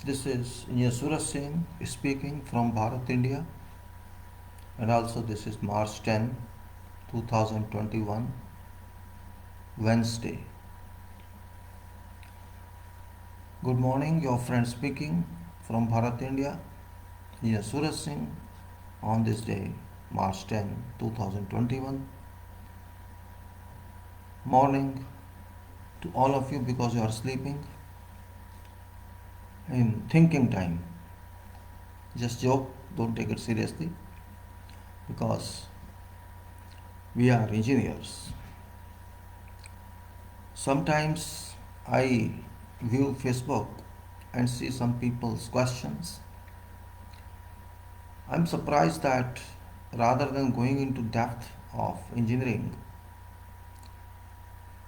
This is Suraj Singh speaking from Bharat, India, and also this is March 10, 2021, Wednesday. Good morning, your friend speaking from Bharat, India, Suraj Singh, on this day, March 10, 2021. Morning to all of you because you are sleeping in thinking time. Just joke, don't take it seriously because we are engineers. Sometimes I view Facebook and see some people's questions. I'm surprised that rather than going into depth of engineering,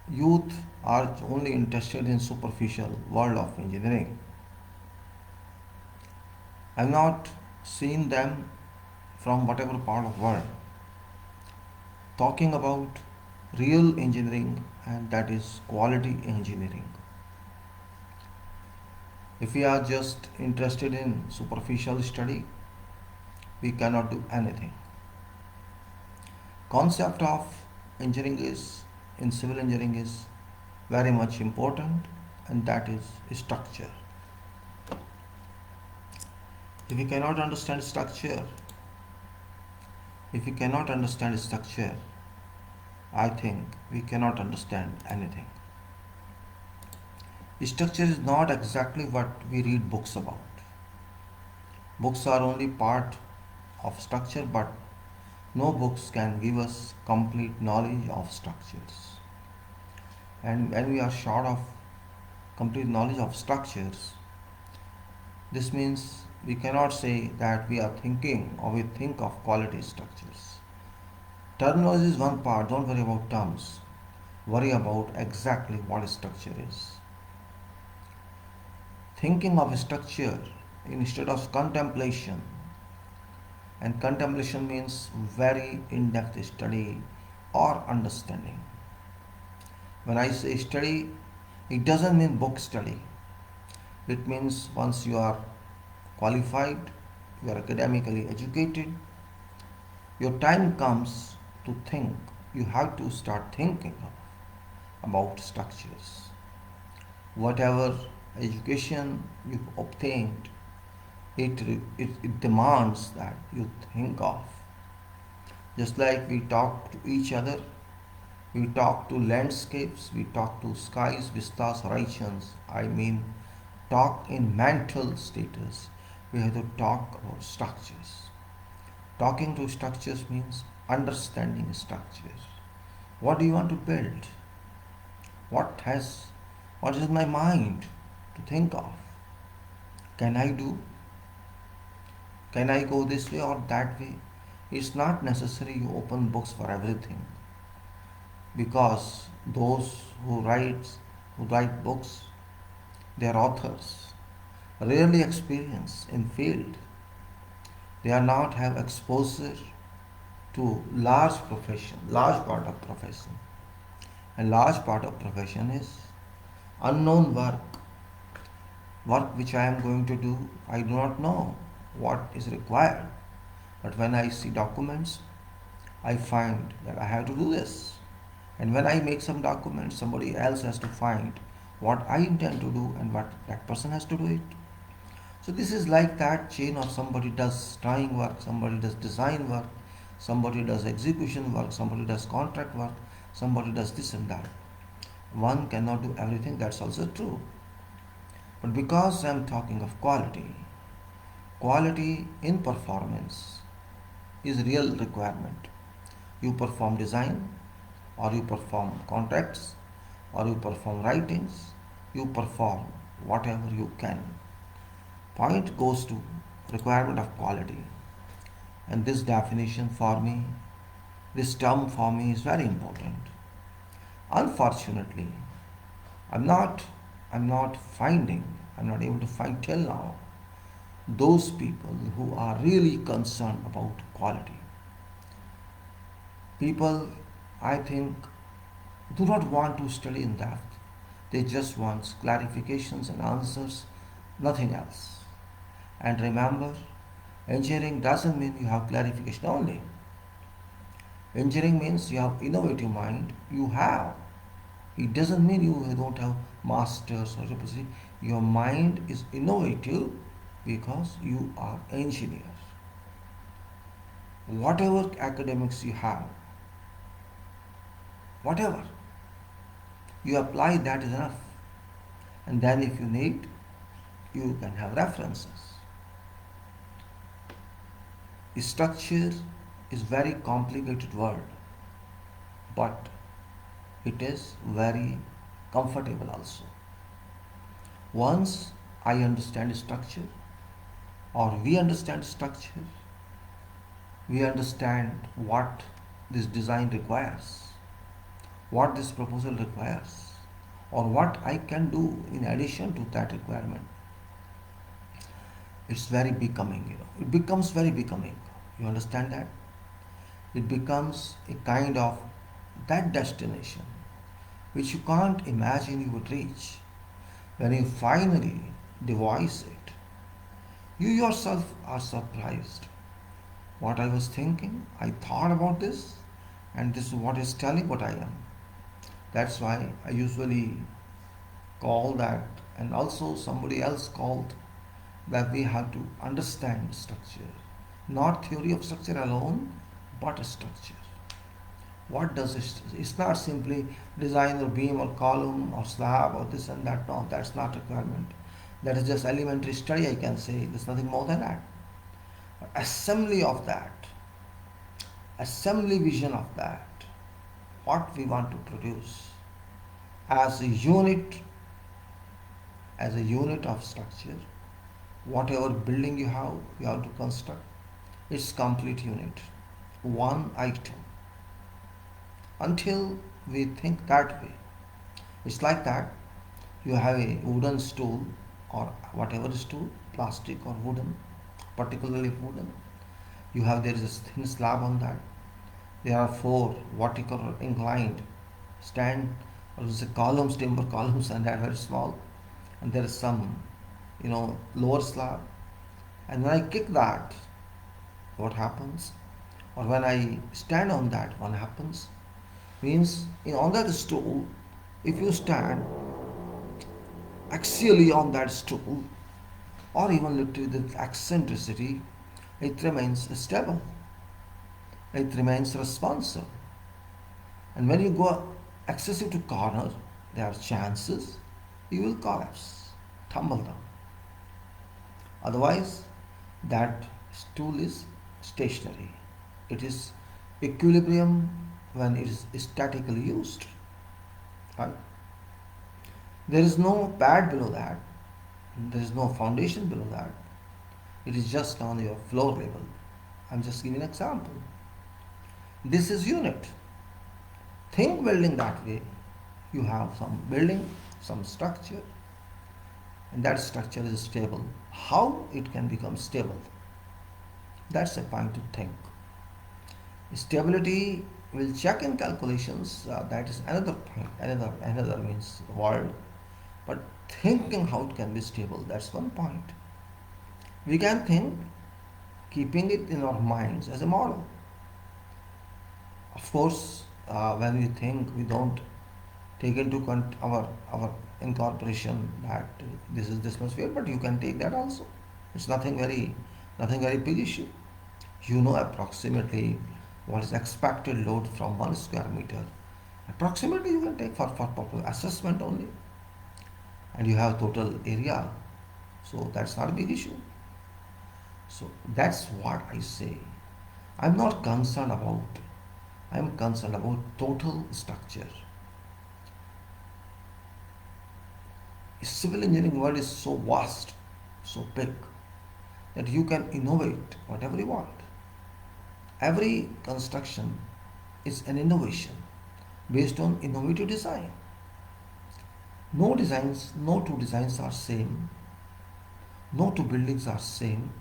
youth are only interested in superficial world of engineering. I've not seen them from whatever part of world talking about real engineering, and that is quality engineering. If we are just interested in superficial study, we cannot do anything. Concept of engineering is in civil engineering is very much important, and that is structure. If we cannot understand structure, if we cannot understand structure, I think we cannot understand anything. Structure is not exactly what we read books about. Books are only part of structure, but no books can give us complete knowledge of structures. And when we are short of complete knowledge of structures, this means we cannot say that we are thinking or we think of quality structures. Terminology is one part, don't worry about terms. Worry about exactly what a structure is. Thinking of a structure instead of contemplation, and contemplation means very in-depth study or understanding. When I say study, it doesn't mean book study. It means once you are qualified, you are academically educated, your time comes to think. You have to start thinking about structures. Whatever education you've obtained, it demands that you think of. Just like we talk to each other, we talk to landscapes, we talk to skies, vistas, horizons. I mean, talk in mental status. We have to talk about structures. Talking to structures means understanding structures. What do you want to build? What has what is my mind to think of? Can I do? Can I go this way or that way? It's not necessary you open books for everything, because those who write books, they are authors, rarely experienced in field. They are not have exposure to large part of profession. And large part of profession is unknown work which I am going to do. I do not know what is required. But when I see documents, I find that I have to do this. And when I make some documents, somebody else has to find what I intend to do and what that person has to do it. So this is like that chain of somebody does drawing work, somebody does design work, somebody does execution work, somebody does contract work, somebody does this and that. One cannot do everything, that's also true. But because I am talking of quality, quality in performance is real requirement. You perform design, or you perform contracts, or you perform writings, you perform whatever you can. Point goes to requirement of quality. And this definition for me, this term for me is very important. Unfortunately, I'm not I'm not finding, I'm not able to find till now those people who are really concerned about quality. People, I think, do not want to study in depth. They just want clarifications and answers nothing else. And remember, engineering doesn't mean you have clarification only. Engineering means you have innovative mind. You have. It doesn't mean you don't have masters or PhD. Your mind is innovative because you are engineer. Whatever academics you have, whatever, you apply that is enough. And then if you need, you can have references. Structure is very complicated word, but it is very comfortable also. Once I understand structure, or we understand structure, we understand what this design requires, what this proposal requires, or what I can do in addition to that requirement. It's very becoming. It becomes very becoming. You understand that? It becomes a kind of that destination which you can't imagine you would reach. When you finally devise it, you yourself are surprised. What I was thinking, I thought about this, and this is what is telling what I am. That's why I usually call that, and also somebody else called that we have to understand structure. Not theory of structure alone, but structure. What does it? It's not simply design or beam or column or slab or this and that. No, that's not requirement. That is just elementary study, I can say. There's nothing more than that. Assembly of that, assembly vision of that, what we want to produce as as a unit of structure, whatever building you have to construct, its complete unit, one item. Until we think that way, it's like that. You have a wooden stool or whatever stool, plastic or wooden, particularly wooden. You have there is a thin slab on that. There are four vertical or inclined stand or is a columns, timber columns, and they are very small. And there is some, lower slab. And when I kick that, what happens? Or when I stand on that, what happens? Means on that stool, if you stand axially on that stool, or even little with eccentricity, it remains stable. It remains responsive. And when you go excessive to corner, there are chances you will collapse, tumble down. Otherwise, that stool is stationary. It is equilibrium when it is statically used. Right? There is no pad below that. There is no foundation below that. It is just on your floor level. I'm just giving an example. This is unit. Think building that way. You have some building, some structure, and that structure is stable. How it can become stable? That's a point to think. Stability will check in calculations. That is another point. Another means world. But thinking how it can be stable, that's one point. We can think keeping it in our minds as a model. Of course, when we think, we don't take into account our incorporation that this is this much weight, but you can take that also. It's nothing very big issue. You know approximately what is expected load from 1 square meter. Approximately you can take for proper assessment only, and you have total area, so that's not a big issue. So that's what I say. I'm not concerned about. I'm concerned about total structure. Civil engineering world is so vast, so big, that you can innovate whatever you want. Every construction is an innovation based on innovative design. No two designs are same, no two buildings are same,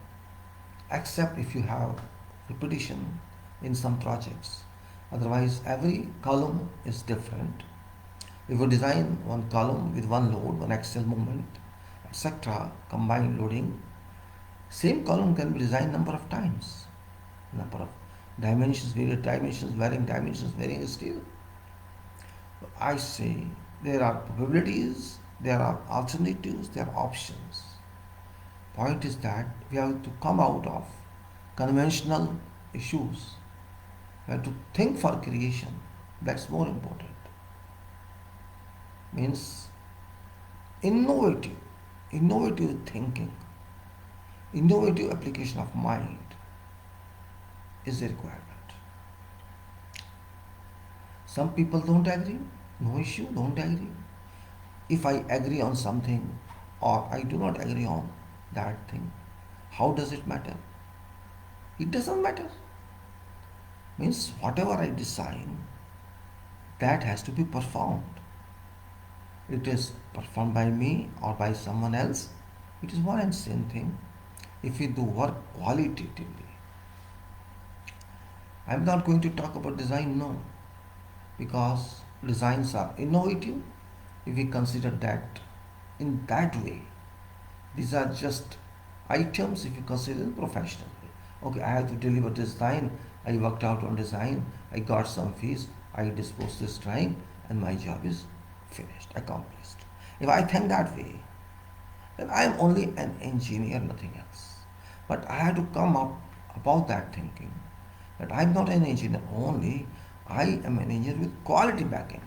except if you have repetition in some projects. Otherwise, every column is different. If you design one column with one load, one axial moment, etc. Combined loading. Same column can be designed number of times. Number of dimensions, varying scale. I say there are probabilities, there are alternatives, there are options. Point is that we have to come out of conventional issues. We have to think for creation. That's more important. Means innovative, innovative thinking, innovative application of mind is a requirement. Some people don't agree, no issue, don't agree. If I agree on something or I do not agree on that thing, how does it matter? It doesn't matter. Means whatever I design, that has to be performed. It is performed by me or by someone else. It is one and same thing. If we do work qualitatively, I am not going to talk about design, no, because designs are innovative if we consider that in that way. These are just items if you consider them professionally. Okay, I have to deliver this design. I worked out on design. I got some fees. I disposed this drawing, and my job is finished, accomplished. If I think that way, then I am only an engineer, nothing else. But I have to come up about that thinking that I am not an engineer only. I am an engineer with quality backing.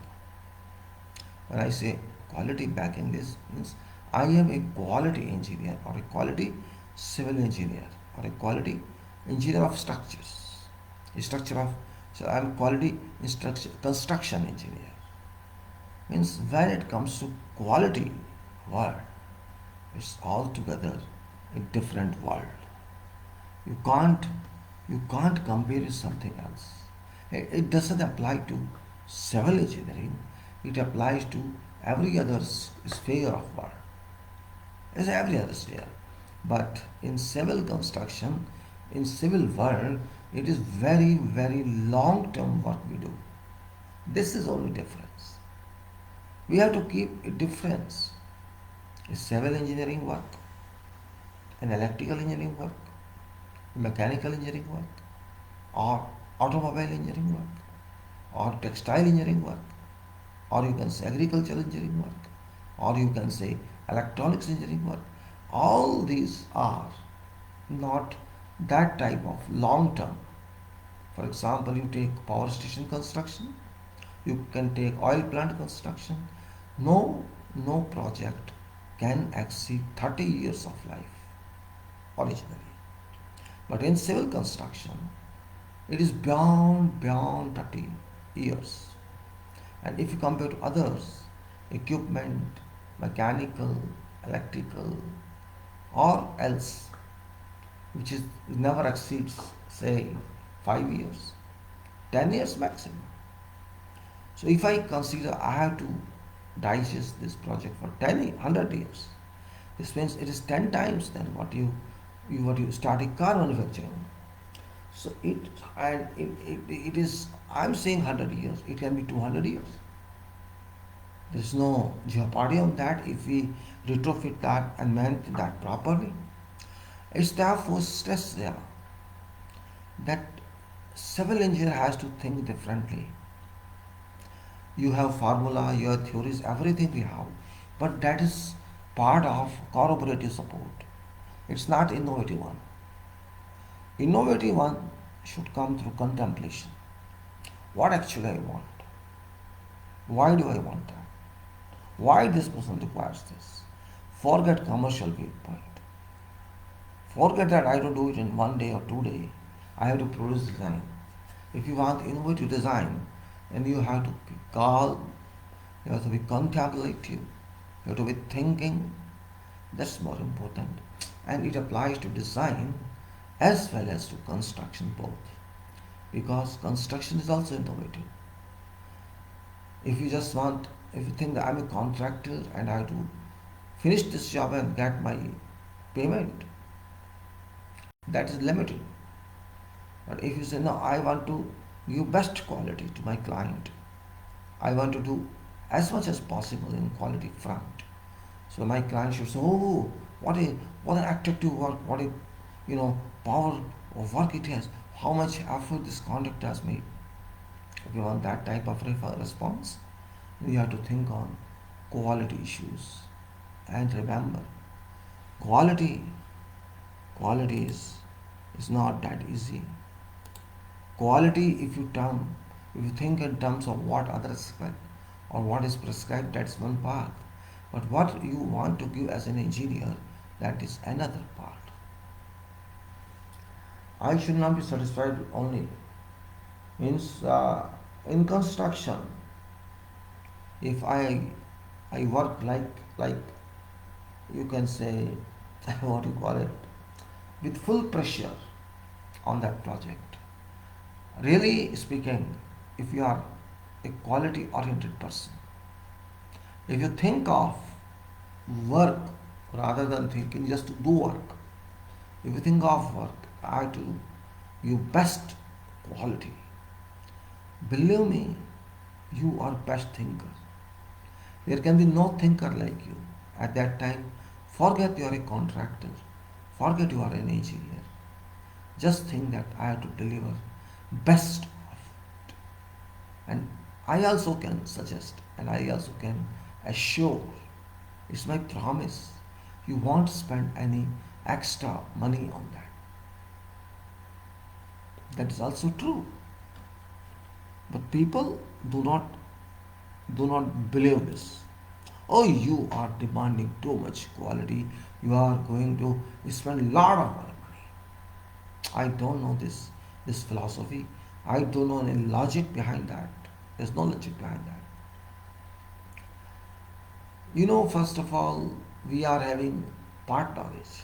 When I say quality backing, this means I am a quality engineer or a quality civil engineer or a quality engineer of structures. A structure of, so I am quality construction engineer. Means when it comes to quality world, it's altogether a different world. You can't you can't compare with something else. It doesn't apply to civil engineering. It applies to every other sphere of work. It's every other sphere. But in civil construction, in civil world, it is very, very long term work we do. This is only difference. We have to keep a difference. A civil engineering work, an electrical engineering work, mechanical engineering work, or automobile engineering work, or textile engineering work, or you can say agricultural engineering work, or you can say electronics engineering work. All these are not that type of long term. For example, you take power station construction, you can take oil plant construction. No project can exceed 30 years of life originally. But in civil construction, it is beyond 30 years. And if you compare to others, equipment, mechanical, electrical, or else, which is never exceeds, say, 5 years, 10 years maximum. So if I consider I have to digest this project for 100 years, this means it is 10 times than what you started car manufacturing. So it is, I'm saying 100 years, it can be 200 years. There is no jeopardy on that if we retrofit that and manage that properly. It's therefore stressed there that civil engineer has to think differently. You have formula, you have theories, everything we have, but that is part of corroborative support. It's not innovative one. Innovative one should come through contemplation. What actually I want? Why do I want that? Why this person requires this? Forget commercial viewpoint. Forget that I don't do it in 1 day or 2 days. I have to produce design. If you want innovative design, then you have to be calm, you have to be contemplative, you have to be thinking. That's more important. And it applies to design as well as to construction both. Because construction is also innovative. If you just want, if you think that I'm a contractor and I have to finish this job and get my payment, that is limited. But if you say, no, I want to give best quality to my client, I want to do as much as possible in quality front, So my client should say, oh, what an attractive work, what a power of work it has, how much effort this contractor has made. If you want that type of response, you have to think on quality issues. And remember, quality quality is not that easy. Quality, if you think in terms of what others expect or what is prescribed, that's one part. But what you want to give as an engineer, that is another part. I should not be satisfied only. Means in construction, if I work like you can say what you call it, with full pressure on that project. Really speaking, if you are a quality oriented person, if you think of work rather than thinking just to do work, if you think of work, I do you best quality. Believe me, you are best thinker. There can be no thinker like you. At that time, forget you are a contractor. Forget you are an engineer. Just think that I have to deliver best of it. And I also can suggest and I also can assure, it's my promise, you won't spend any extra money on that. That is also true. But people do not do not believe this. Oh, you are demanding too much quality. You are going to spend a lot of money. I don't know this philosophy. I don't know any logic behind that. There's no logic behind that. First of all, we are having part knowledge.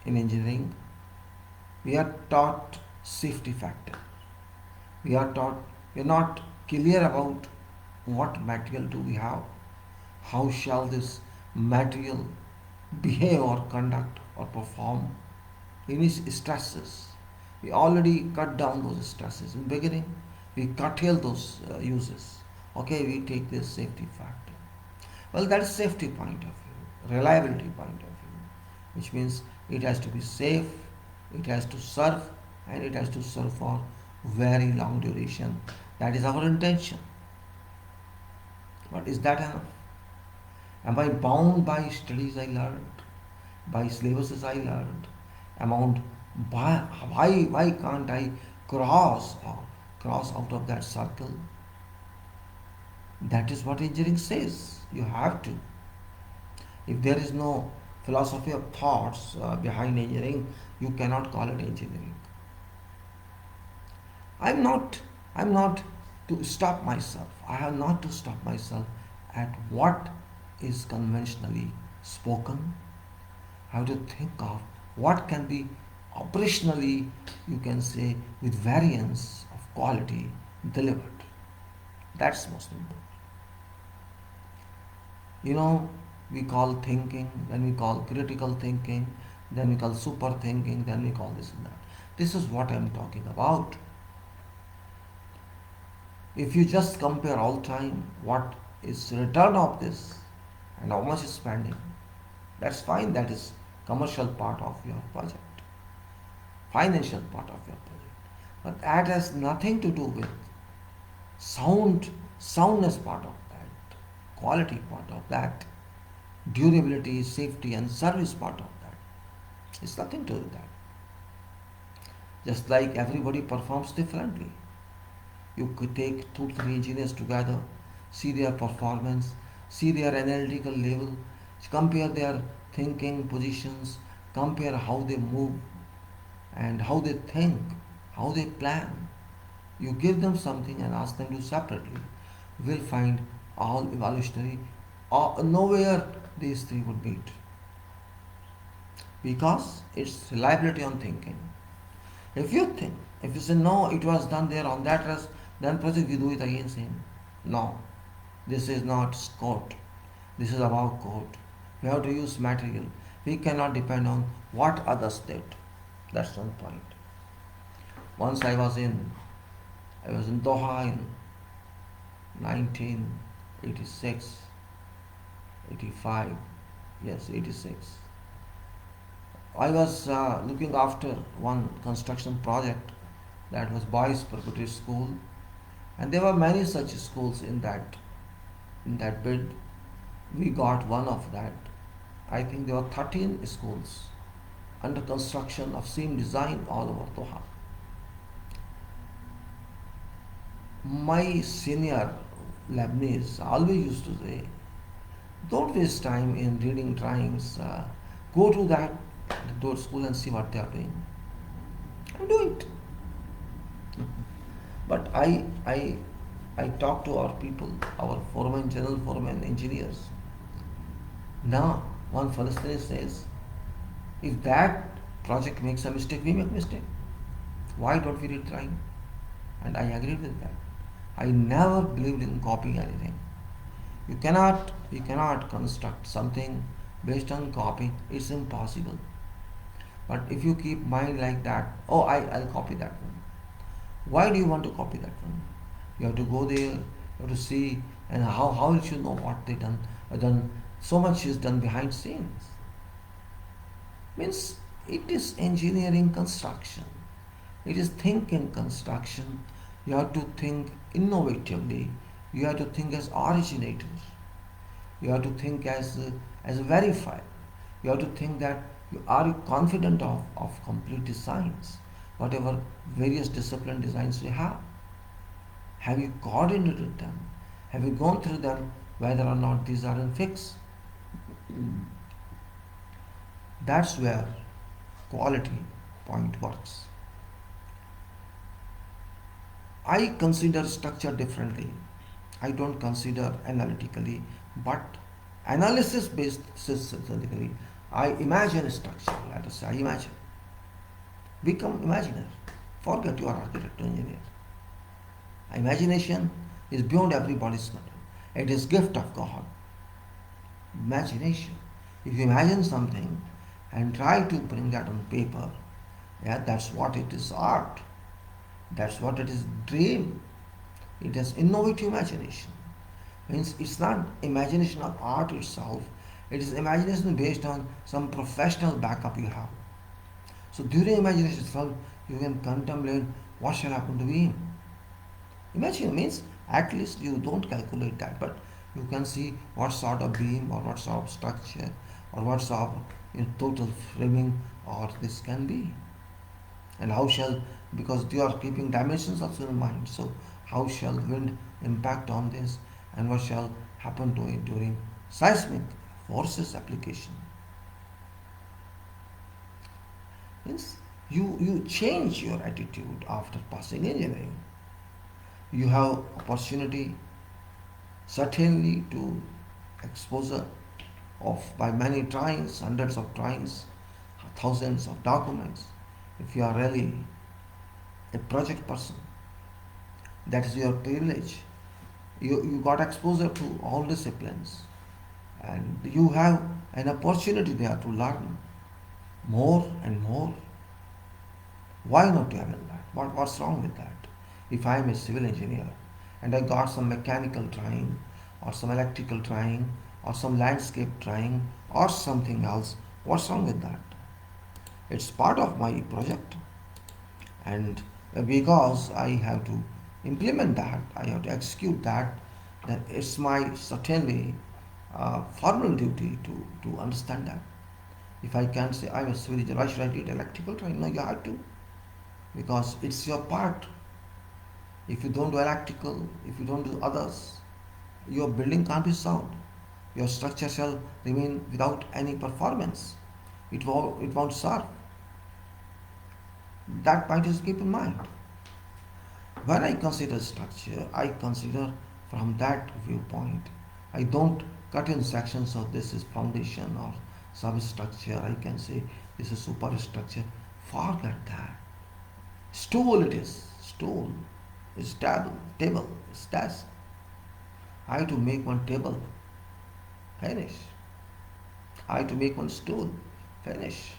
In engineering, we are taught safety factor. We are taught, we are not clear about what material do we have, how shall this material behave or conduct or perform in its stresses. We already cut down those stresses. In beginning, we curtail those uses. Okay, we take this safety factor. Well, that is safety point of view, reliability point of view, which means it has to be safe, it has to serve, and it has to serve for very long duration. That is our intention. But is that enough? Am I bound by studies I learned, by syllabuses I learned? Amount by, why can't I cross out of that circle? That is what engineering says. You have to. If there is no philosophy of thoughts behind engineering, you cannot call it engineering. I'm not I'm not to stop myself. I have not to stop myself at what is conventionally spoken. I have to think of what can be operationally, you can say, with variance of quality delivered. That's most important. We call thinking, then we call critical thinking, then we call super thinking, then we call this and that. This is what I'm talking about. If you just compare all time what is return of this and how much is spending, that's fine. That is commercial part of your project, financial part of your project. But that has nothing to do with soundness part of that, quality part of that, durability, safety, and service part of that. It's nothing to do with that. Just like everybody performs differently. You could take two, three engineers together, see their performance, see their analytical level, compare their thinking positions, compare how they move and how they think, how they plan. You give them something and ask them to do separately. You will find all evolutionary, nowhere these three would meet. Because it's reliability on thinking. If you think, if you say no, it was done there on that rest, then project you do it again same. No, this is not code. This is about code. We have to use material. We cannot depend on what others did. That's one point. Once I was in Doha in 1986, 85. Yes, 86. I was looking after one construction project that was boys preparatory school, and there were many such schools in that bid. We got one of that. I think there were 13 schools under construction of same design all over Doha. My senior Lebanese always used to say, don't waste time in reading drawings. Go to those school and see what they are doing. And do it. But I talk to our people, our foreman, general foreman, engineers. Now, one Palestinian says, if that project makes a mistake, we make mistake. Why don't we read drawing? And I agreed with that. I never believed in copying anything. You cannot construct something based on copying. It's impossible. But if you keep mind like that, oh, I'll copy that one. Why do you want to copy that one? You have to go there, you have to see, and how will you know what they done? So much is done behind scenes. Means it is engineering construction. It is thinking construction. You have to think innovatively. You have to think as originators. You have to think as a verifier. You have to think that you are confident of complete designs, whatever various discipline designs you have. Have you coordinated them? Have you gone through them whether or not these are in fix? That's where quality point works. I consider structure differently. I don't consider analytically, but analysis based systematically. I imagine a structure. Let us say I imagine. Become imaginer. Forget you are architect or engineer. Imagination is beyond everybody's knowledge. It is gift of God. Imagination. If you imagine something and try to bring that on paper, yeah, that's what it is art. That's what it is dream. It is innovative imagination. Means it's not imagination of art itself. It is imagination based on some professional backup you have. So during imagination itself, you can contemplate what shall happen to me. Imagine means at least you don't calculate that, but you can see what sort of beam or what sort of structure or what sort of total framing or this can be. And how shall, because you are keeping dimensions also in mind, so how shall wind impact on this and what shall happen to it during seismic forces application. Means you change your attitude after passing engineering. You have opportunity certainly to exposure of by many tryings, hundreds of tryings, thousands of documents. If you are really a project person, that is your privilege. You got exposure to all disciplines and you have an opportunity there to learn more and more. Why not to have that? What's wrong with that? If I am a civil engineer and I got some mechanical drawing or some electrical drawing or some landscape drawing or something else, what's wrong with that? It's part of my project, and because I have to implement that, I have to execute that, then it's my certainly formal duty to understand that. If I can't say I'm a civil engineer, why should I do electrical drawing? No, you have to, because it's your part. If you don't do electrical, if you don't do others, your building can't be sound. Your structure shall remain without any performance. It won't serve. That point is keep in mind. When I consider structure, I consider from that viewpoint. I don't cut in sections of this is foundation or substructure. I can say this is superstructure. Forget that. Stool it is. Stool. It's table. It's desk. I have to make one table. Finish. I have to make one stool. Finish.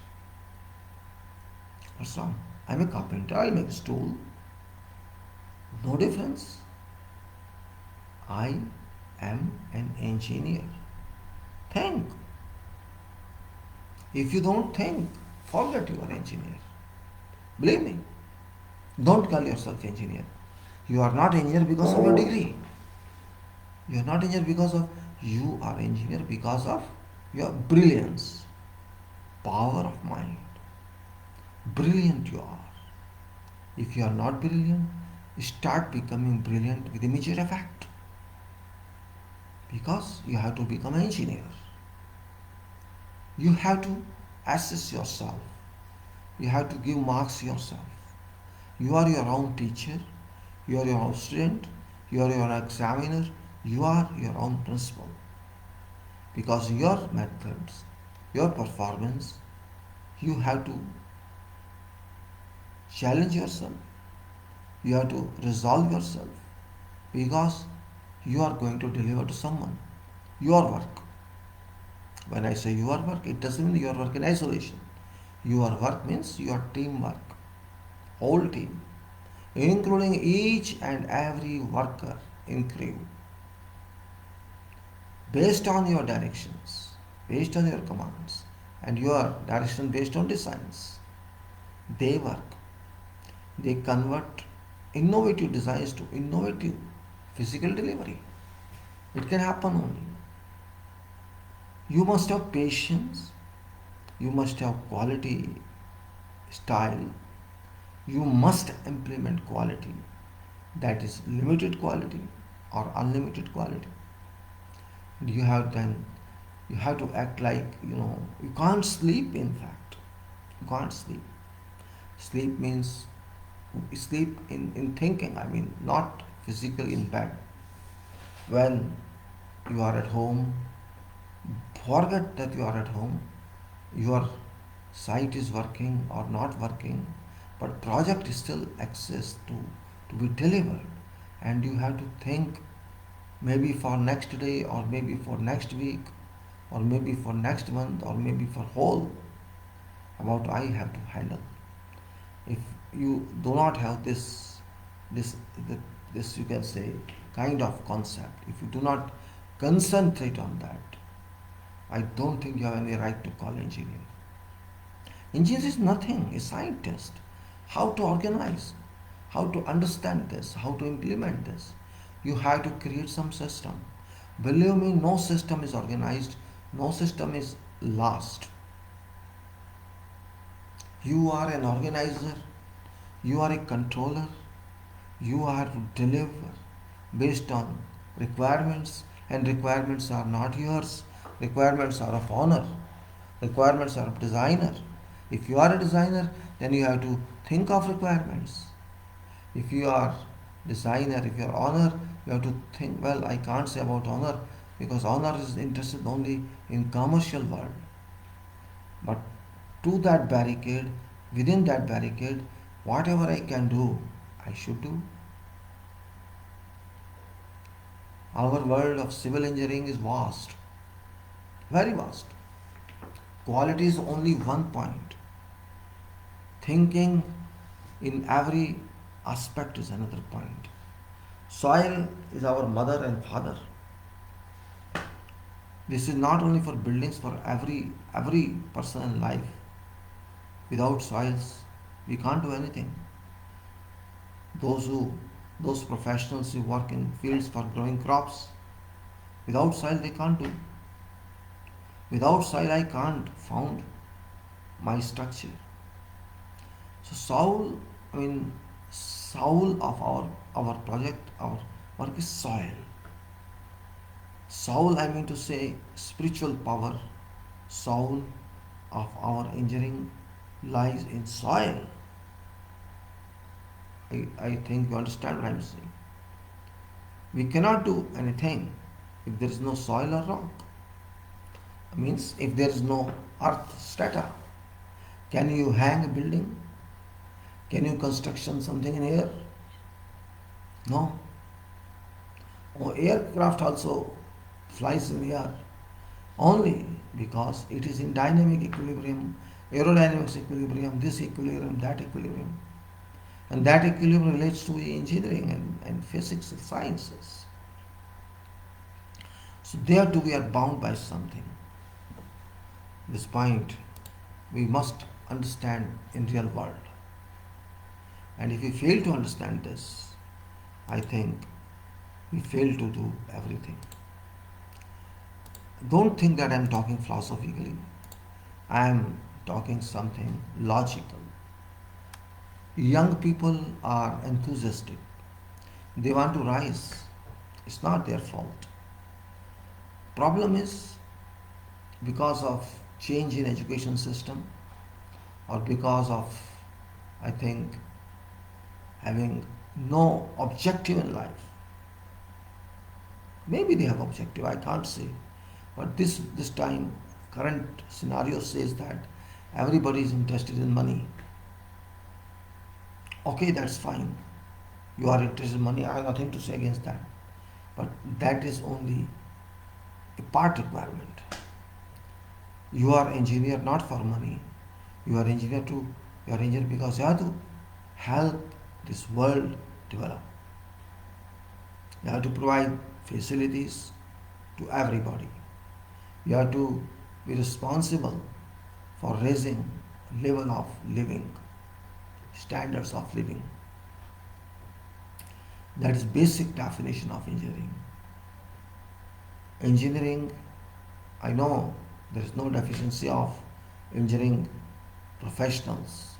What's wrong? I'm a carpenter. I'll make a stool. No difference. I am an engineer. Think. If you don't think, forget you are engineer. Believe me, don't call yourself engineer. You are not engineer because of your degree. You are not engineer because of, you are engineer because of your brilliance, power of mind. Brilliant you are. If you are not brilliant, start becoming brilliant with immediate effect. Because you have to become an engineer. You have to assess yourself. You have to give marks yourself. You are your own teacher. You are your own student. You are your own examiner. You are your own principal. Because your methods, your performance, you have to challenge yourself. You have to resolve yourself. Because you are going to deliver to someone your work. When I say your work, it doesn't mean your work in isolation. Your work means your teamwork, whole team, including each and every worker in crew. Based on your directions, based on your commands, and your direction based on designs, they work. They convert innovative designs to innovative physical delivery. It can happen only. You must have patience, you must have quality, style, you must implement quality, that is limited quality or unlimited quality. And you have to act like, you can't sleep. In fact, you can't sleep. Sleep means sleep in thinking, I mean, not physically in bed. When you are at home, forget that you are at home. Your site is working or not working, but project still exists to be delivered. And you have to think, maybe for next day, or maybe for next week, or maybe for next month, or maybe for whole, about I have to handle. If you do not have this this you can say kind of concept, if you do not concentrate on that, I don't think you have any right to call engineer. Engineer is nothing, a scientist. How to organize, how to understand this, how to implement this. You have to create some system. Believe me, no system is organized, no system is last. You are an organizer, you are a controller, you are to deliver based on requirements, and requirements are not yours. Requirements are of owner. Requirements are of designer. If you are a designer, then you have to think of requirements. If you are designer, if you are owner, you have to think, well, I can't say about owner because owner is interested only in commercial world. But to that barricade, within that barricade, whatever I can do, I should do. Our world of civil engineering is vast, very vast. Quality is only one point. Thinking in every aspect is another point. Soil is our mother and father. This is not only for buildings, for every person in life. Without soils, we can't do anything. Those who those professionals who work in fields for growing crops, without soil they can't do. Without soil I can't found my structure. So soul of our project, our work is soil. Soul, I mean to say spiritual power, soul of our engineering lies in soil. I think you understand what I'm saying. We cannot do anything if there is no soil or rock. Means if there is no earth strata. Can you hang a building? Can you construction something in air? No. Or aircraft also flies in the air only because it is in dynamic equilibrium, aerodynamics equilibrium, this equilibrium, that equilibrium. And that equilibrium relates to engineering and physics and sciences. So there too we are bound by something. This point we must understand in real world. And if we fail to understand this, I think we fail to do everything. Don't think that I'm talking philosophically. I am talking something logical. Young people are enthusiastic. They want to rise. It's not their fault. Problem is because of change in education system, or because of, I think, having no objective in life. Maybe they have objective, I can't say. But this time, current scenario says that everybody is interested in money. Okay, that's fine. You are interested in money, I have nothing to say against that. But that is only a part requirement. You are engineer not for money. You are engineer because you have to help this world develop. You have to provide facilities to everybody. You have to be responsible for raising level of living, standards of living. That is basic definition of engineering. Engineering, I know there is no deficiency of engineering professionals,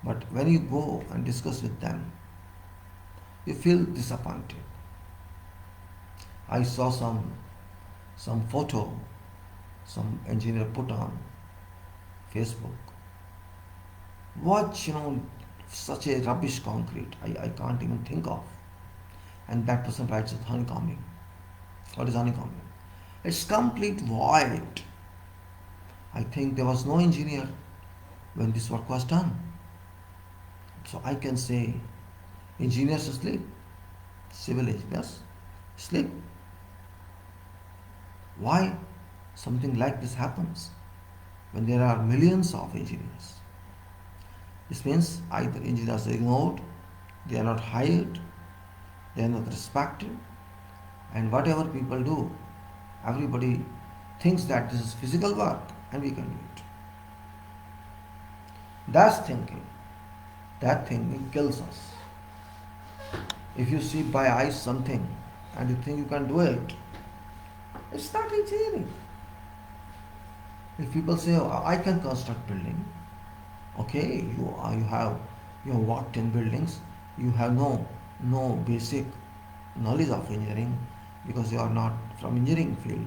but when you go and discuss with them, you feel disappointed. I saw some photo some engineer put on Facebook. What, such a rubbish concrete, I can't even think of. And that person writes with honeycombing. What is honeycombing? It's complete void. I think there was no engineer when this work was done. So I can say engineers sleep, civil engineers sleep. Why something like this happens when there are millions of engineers? This means either engineers are ignored, they are not hired, they are not respected, and whatever people do, everybody thinks that this is physical work and we can do it. That's thinking. That thinking kills us. If you see by eyes something and you think you can do it, it's not engineering. If people say, "Oh, I can construct building," okay, you have worked in buildings, you have no basic knowledge of engineering because you are not from engineering field.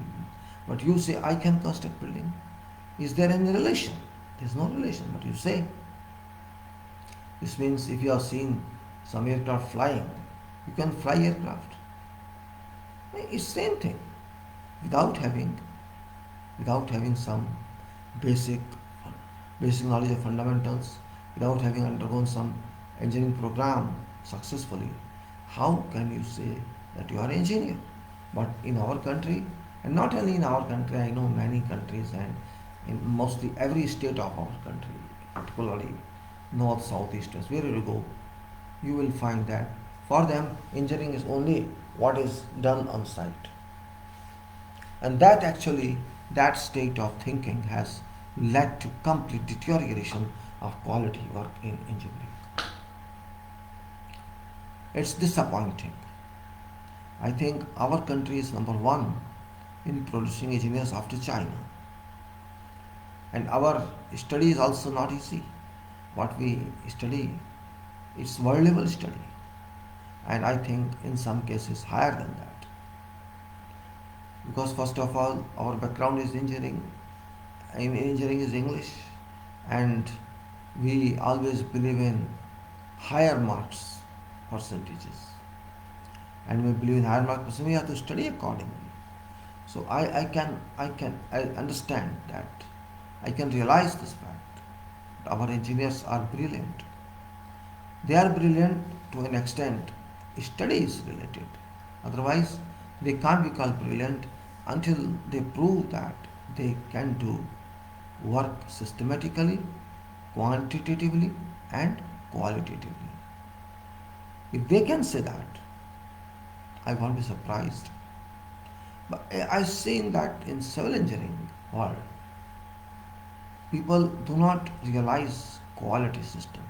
But you say, "I can construct building." Is there any relation? There is no relation, but you say. This means if you have seen some aircraft flying, you can fly aircraft. It's same thing. Without having some basic knowledge of fundamentals, without having undergone some engineering program successfully, how can you say that you are an engineer? But in our country, and not only in our country, I know many countries, and in mostly every state of our country, particularly north, south, east, west, wherever you go, you will find that for them engineering is only what is done on site. And that state of thinking has led to complete deterioration of quality work in engineering. It's disappointing. I think our country is number one in producing engineers after China. And our study is also not easy. What we study, it's world level study. And I think in some cases higher than that. Because first of all, our background is engineering. Engineering is English. And we always believe in higher marks percentages. And we believe in higher mark percentage, we have to study accordingly. So I understand that. I can realize this fact. Our engineers are brilliant. They are brilliant to an extent. Study is related. Otherwise, they can't be called brilliant until they prove that they can do work systematically, quantitatively, and qualitatively. If they can say that, I won't be surprised. But I've seen that in civil engineering world. People do not realize quality system.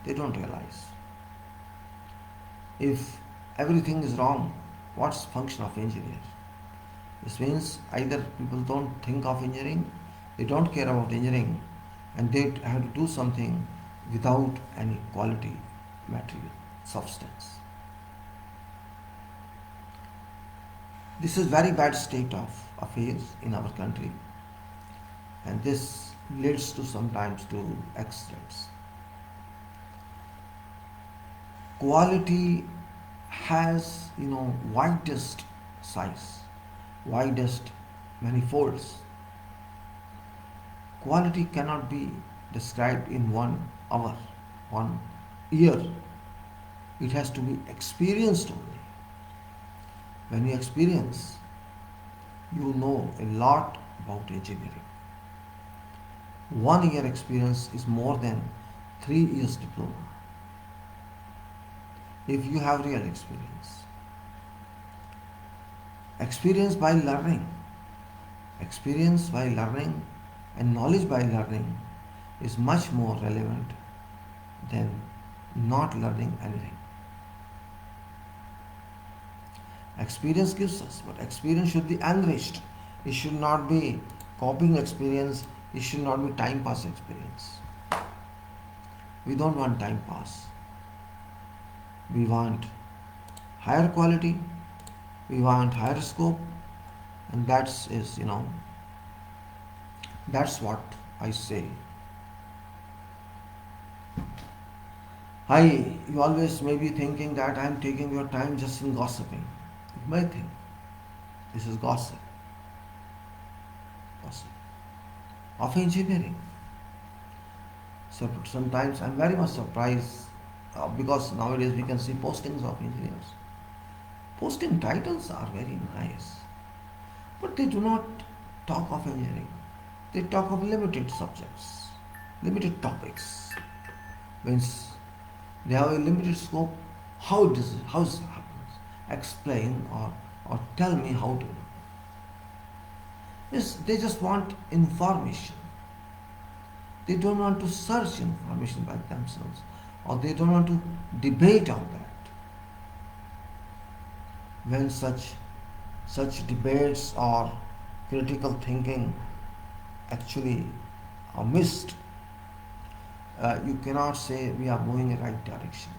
They don't realize. If everything is wrong, what's function of engineer? This means either people don't think of engineering, they don't care about engineering, and they have to do something without any quality material, substance. This is very bad state of affairs in our country, and this leads to sometimes to accidents. Quality has widest size, widest manifolds. Quality cannot be described in 1 hour, 1 year. It has to be experienced only. When you experience, you know a lot about engineering. 1 year experience is more than 3 years diploma. If you have real experience by learning, experience by learning and knowledge by learning is much more relevant than not learning anything. Experience gives us, but experience should be enriched. It should not be copying experience, it should not be time pass experience. We don't want time pass. We want higher quality, we want higher scope, and that's what I say. You always may be thinking that I am taking your time just in gossiping. You may think this is gossip of engineering. So sometimes I'm very much surprised because nowadays we can see postings of engineers. Posting titles are very nice, but they do not talk of engineering. They talk of limited subjects, limited topics. Means they have a limited scope. How it happens? Explain or tell me how to. Yes, they just want information. They don't want to search information by themselves, or they don't want to debate on that. When such debates or critical thinking actually are missed, you cannot say we are moving in the right direction.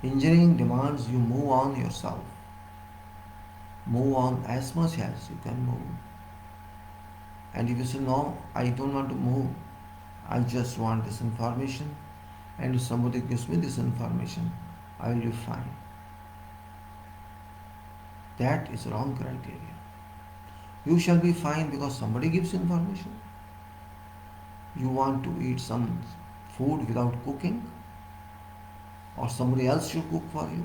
Engineering demands you move on yourself. Move on as much as you can move. And if you say, no, I don't want to move, I just want this information, and if somebody gives me this information, I will be fine. That is wrong criteria. You shall be fine because somebody gives information. You want to eat some food without cooking, or somebody else should cook for you.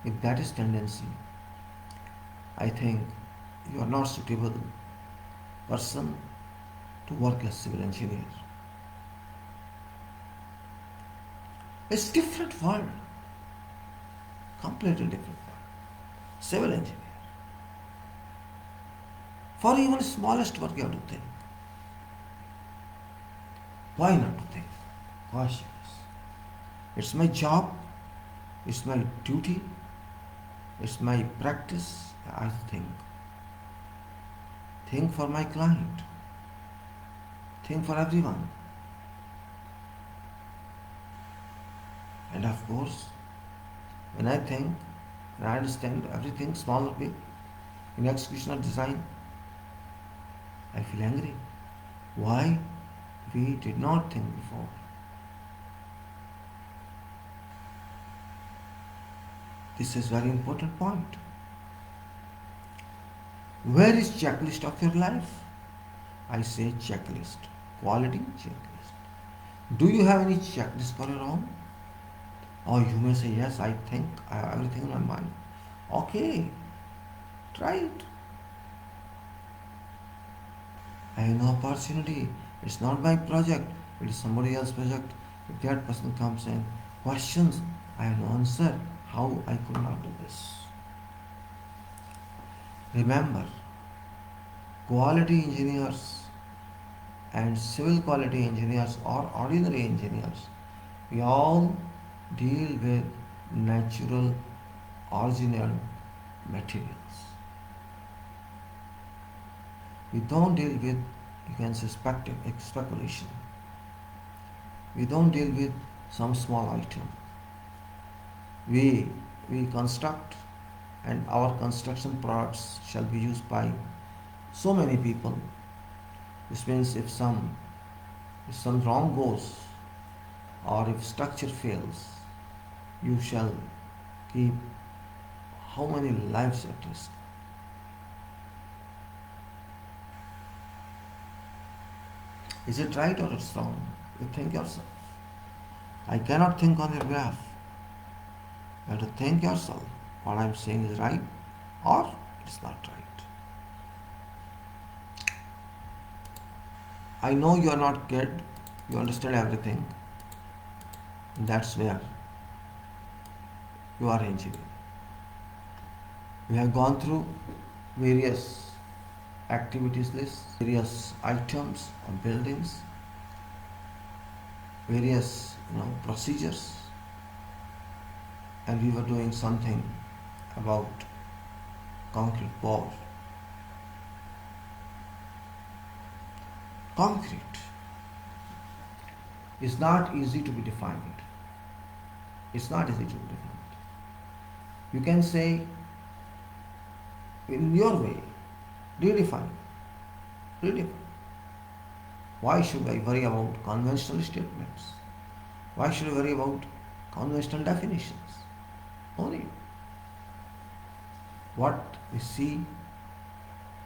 If that is tendency, I think you are not suitable person to work as civil engineer. It's different world, completely different world. Civil engineer. For even smallest work you have to think. Why not to think? Gosh, yes. It's my job, it's my duty, it's my practice. I think. Think for my client. Think for everyone. And of course, when I think and I understand everything, small or big, in execution or design, I feel angry. Why? We did not think before. This is very important point. Where is checklist of your life? I say checklist. Quality checklist. Do you have any checklist for your own? Or you may say, yes, I think I have everything in my mind. Okay, try it. I have no opportunity. It's not my project. It is somebody else's project. If that person comes and questions, I have no answer. How I could not do this? Remember, Quality engineers and civil quality engineers or ordinary engineers, we all deal with natural, original materials. We don't deal with, you can say, speculation. We don't deal with some small item. We, we construct, and our construction products shall be used by so many people. This means if some wrong goes, or if structure fails, you shall keep how many lives at risk. Is it right or it's wrong? You think yourself. I cannot think on your behalf. You have to think yourself. What I'm saying is right or it's not right. I know you are not kid, you understand everything. That's where you are engineer. We have gone through various activities lists, various items or buildings, various procedures, and we were doing something about concrete pour. Concrete is not easy to be defined. It's not easy to be defined. You can say in your way, redefine. Redefine. Why should I worry about conventional statements? Why should I worry about conventional definitions? No need. What we see,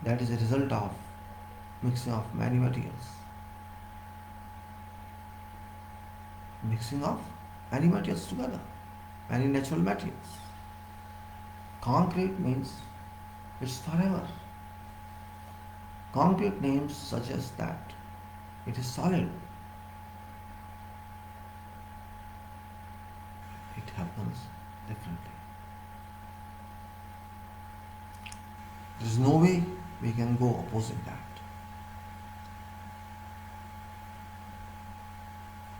that is a result of mixing of many materials. Mixing of many materials together, many natural materials. Concrete means it's forever. Concrete names suggest that it is solid. It happens differently. There is no way we can go opposing that.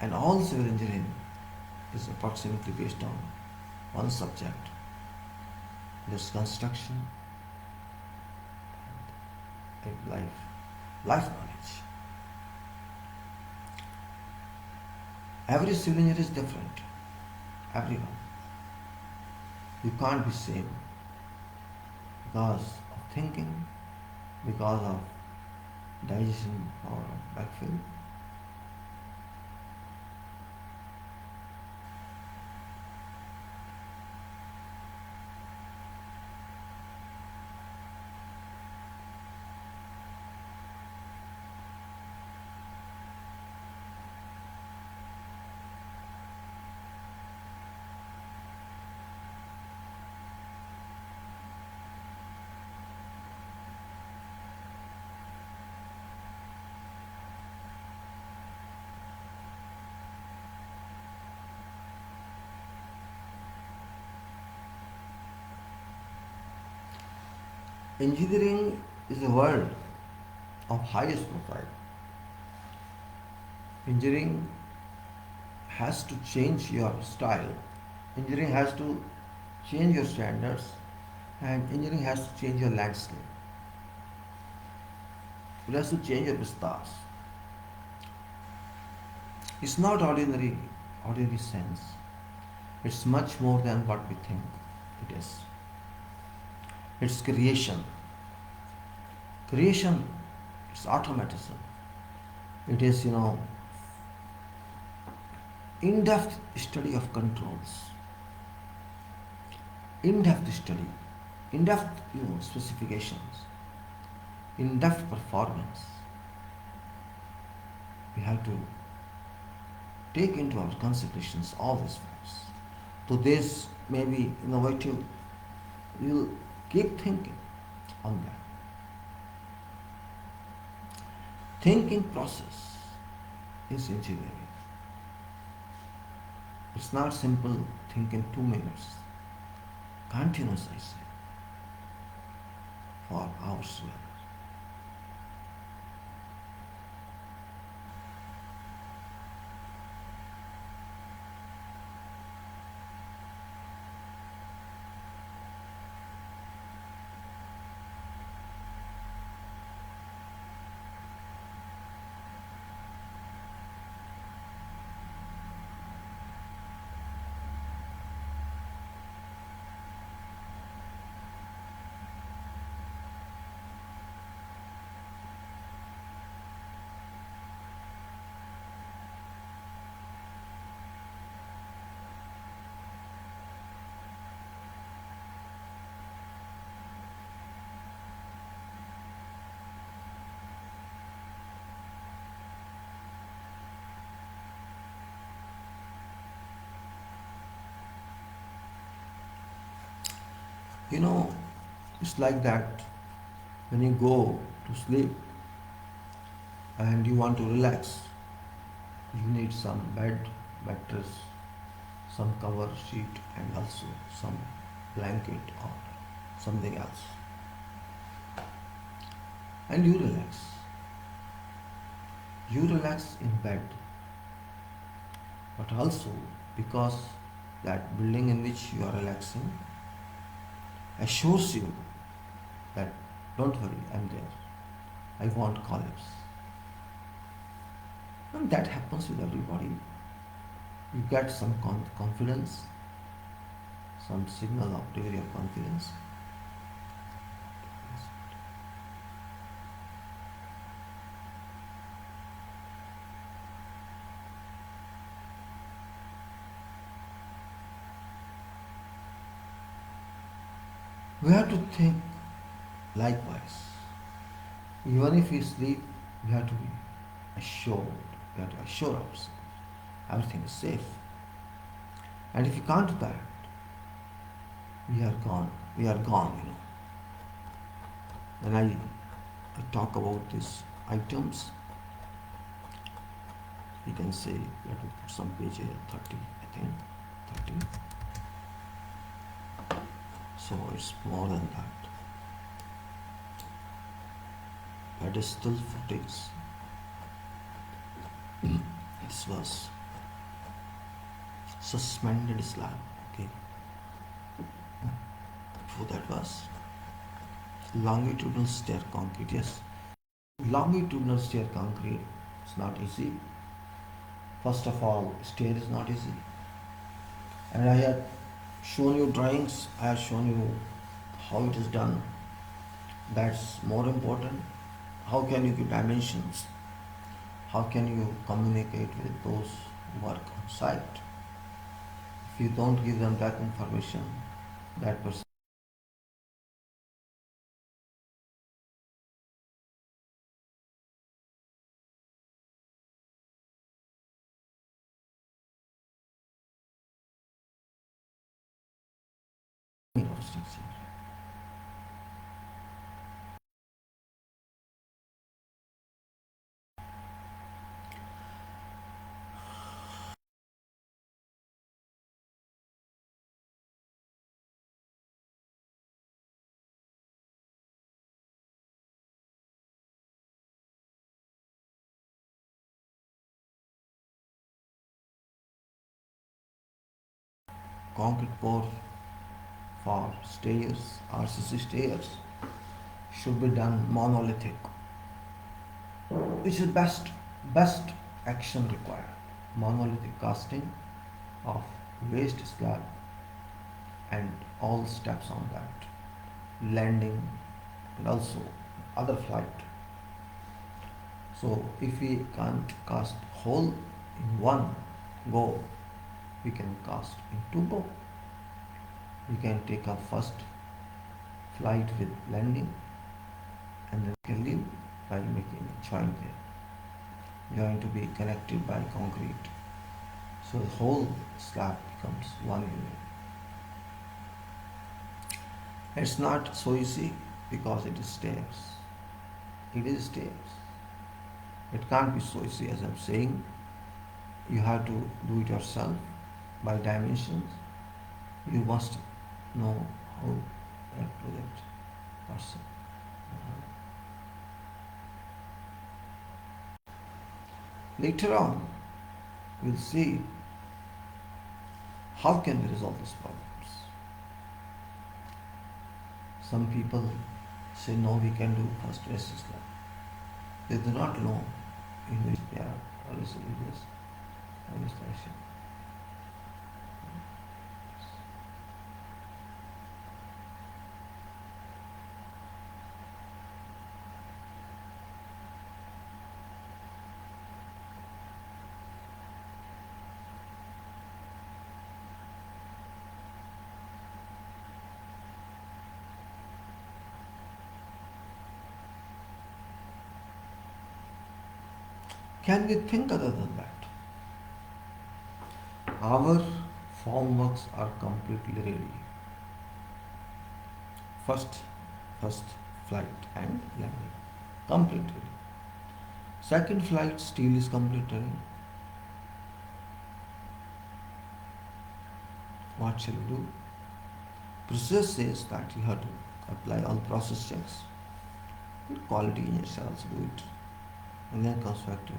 And all civil engineering is approximately based on one subject. There's construction and life knowledge. Every civil engineer is different. Everyone. You can't be same because of thinking, because of digestion or backfill. Engineering is a world of highest profile. Engineering has to change your style. Engineering has to change your standards, and engineering has to change your landscape. It has to change your vistas. It's not ordinary sense. It's much more than what we think it is. It's creation. Creation is automatism. It is, in-depth study of controls, in-depth study, in-depth specifications, in-depth performance. We have to take into our considerations all these facts. So this may be innovative. We'll keep thinking on that. Thinking process is engineering. It's not simple think in 2 minutes. Continuous, I say, for hours together. You know, it's like that when you go to sleep and you want to relax, you need some bed, mattress, some cover sheet, and also some blanket or something else. And you relax. You relax in bed, but also because that building in which you are relaxing assures you that don't worry, I'm there. I won't collapse. And that happens with everybody. You get some confidence, some signal of degree of confidence. We have to think likewise. Even if we sleep, we have to be assured. We have to assure ourselves everything is safe. And if you can't do that, we are gone. We are gone, you know. When I talk about these items, you can say, let me put some page here, 30, I think, 30. So it's more than that. Pedestal footings. This was suspended slab, okay. Before that was longitudinal stair concrete. Yes, longitudinal stair concrete is not easy. First of all, stair is not easy. And I had shown you drawings, I have shown you how it is done. That's more important. How can you give dimensions? How can you communicate with those who work on site? If you don't give them that information, that person concrete pour for stairs, RCC stairs, should be done monolithic, which is best action required. Monolithic casting of waste slab and all steps on that, landing and also other flight. So if we can't cast whole in one go, we can cast in two go. We can take a first flight with landing and then we can leave by making a joint there. Joint to be connected by concrete. So the whole slab becomes one unit. It's not so easy because it is stairs. It is stairs. It can't be so easy as I'm saying. You have to do it yourself by dimensions. You must know how that project person. Later on, we'll see how can we resolve these problems. Some people say no, we can do first rest Islam. They do not know in which they are always religious, always Christian. Can we think other than that? Our formworks are completely ready. First, first flight and landing. Completed. Second flight still is completed. What shall we do? Process says that you have to apply all process checks. Your quality engineer shall also do it. And then comes back to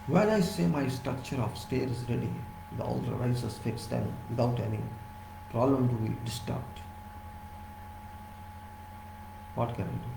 when I say my structure of stair is ready, the all the risers fix them without any problem to be disturbed. What can I do?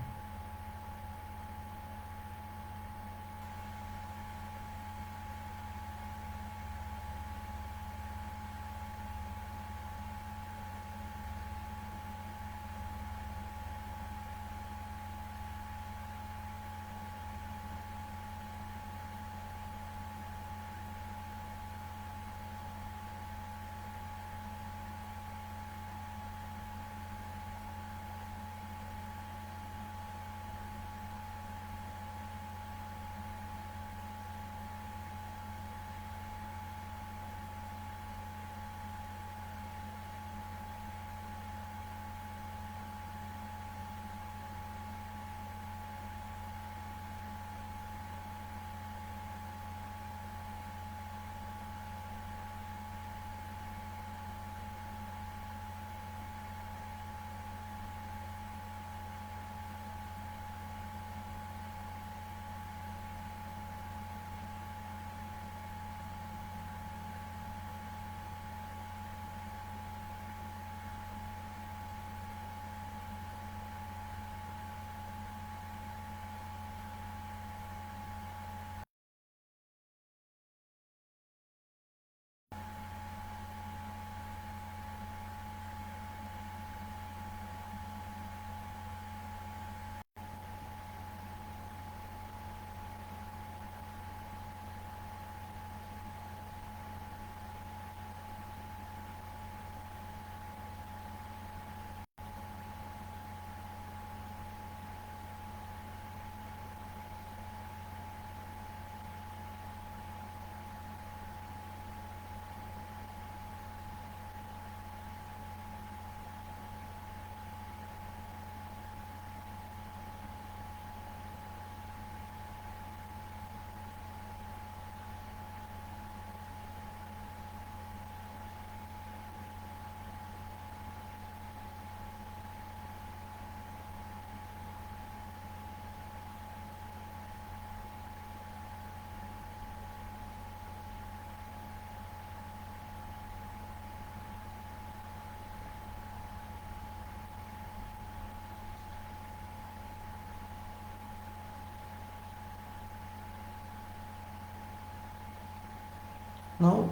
Now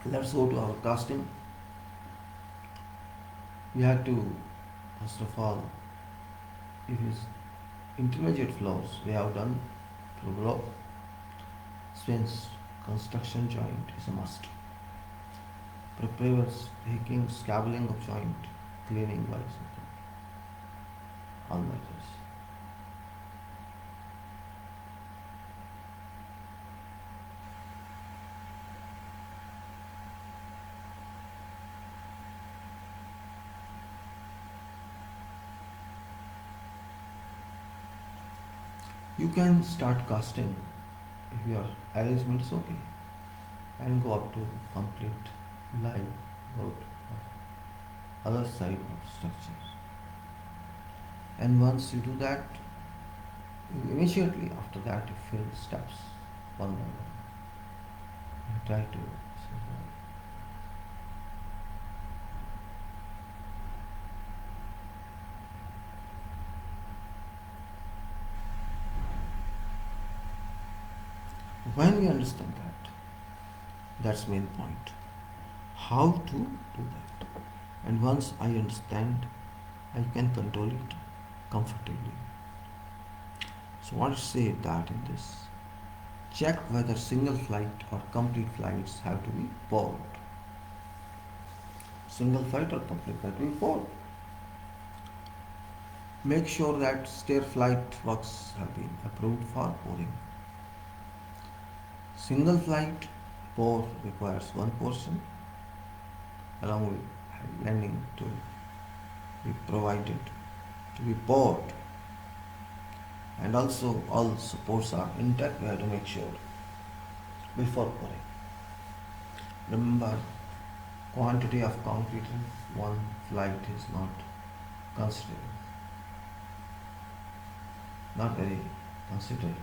let's go to our casting. We have to first of all, if it's intermediate floors, we have done block spins, construction joint is a must. Prepares, taking, scabbling of joint, cleaning by something. All like this. You can start casting if your arrangement is okay and go up to complete line road other side of structures. And once you do that, immediately after that you fill steps one by one. And try to when we understand that, that's main point. How to do that? And once I understand, I can control it comfortably. So what to say that in this? Check whether single flight or complete flights have to be poured. Single flight or complete flight will be poured. Make sure that stair flight works have been approved for pouring. Single flight pour requires one portion along with landing to be provided to be poured, and also all supports are intact. We have to make sure before pouring. Remember, quantity of concrete in one flight is not considered, not very considerate.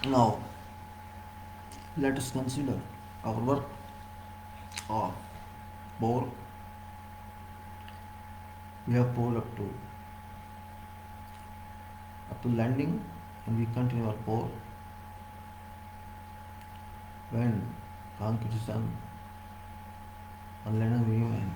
Now, let us consider our work of bore. We have poured up to landing, and we continue our pour when concrete is done on landing movement.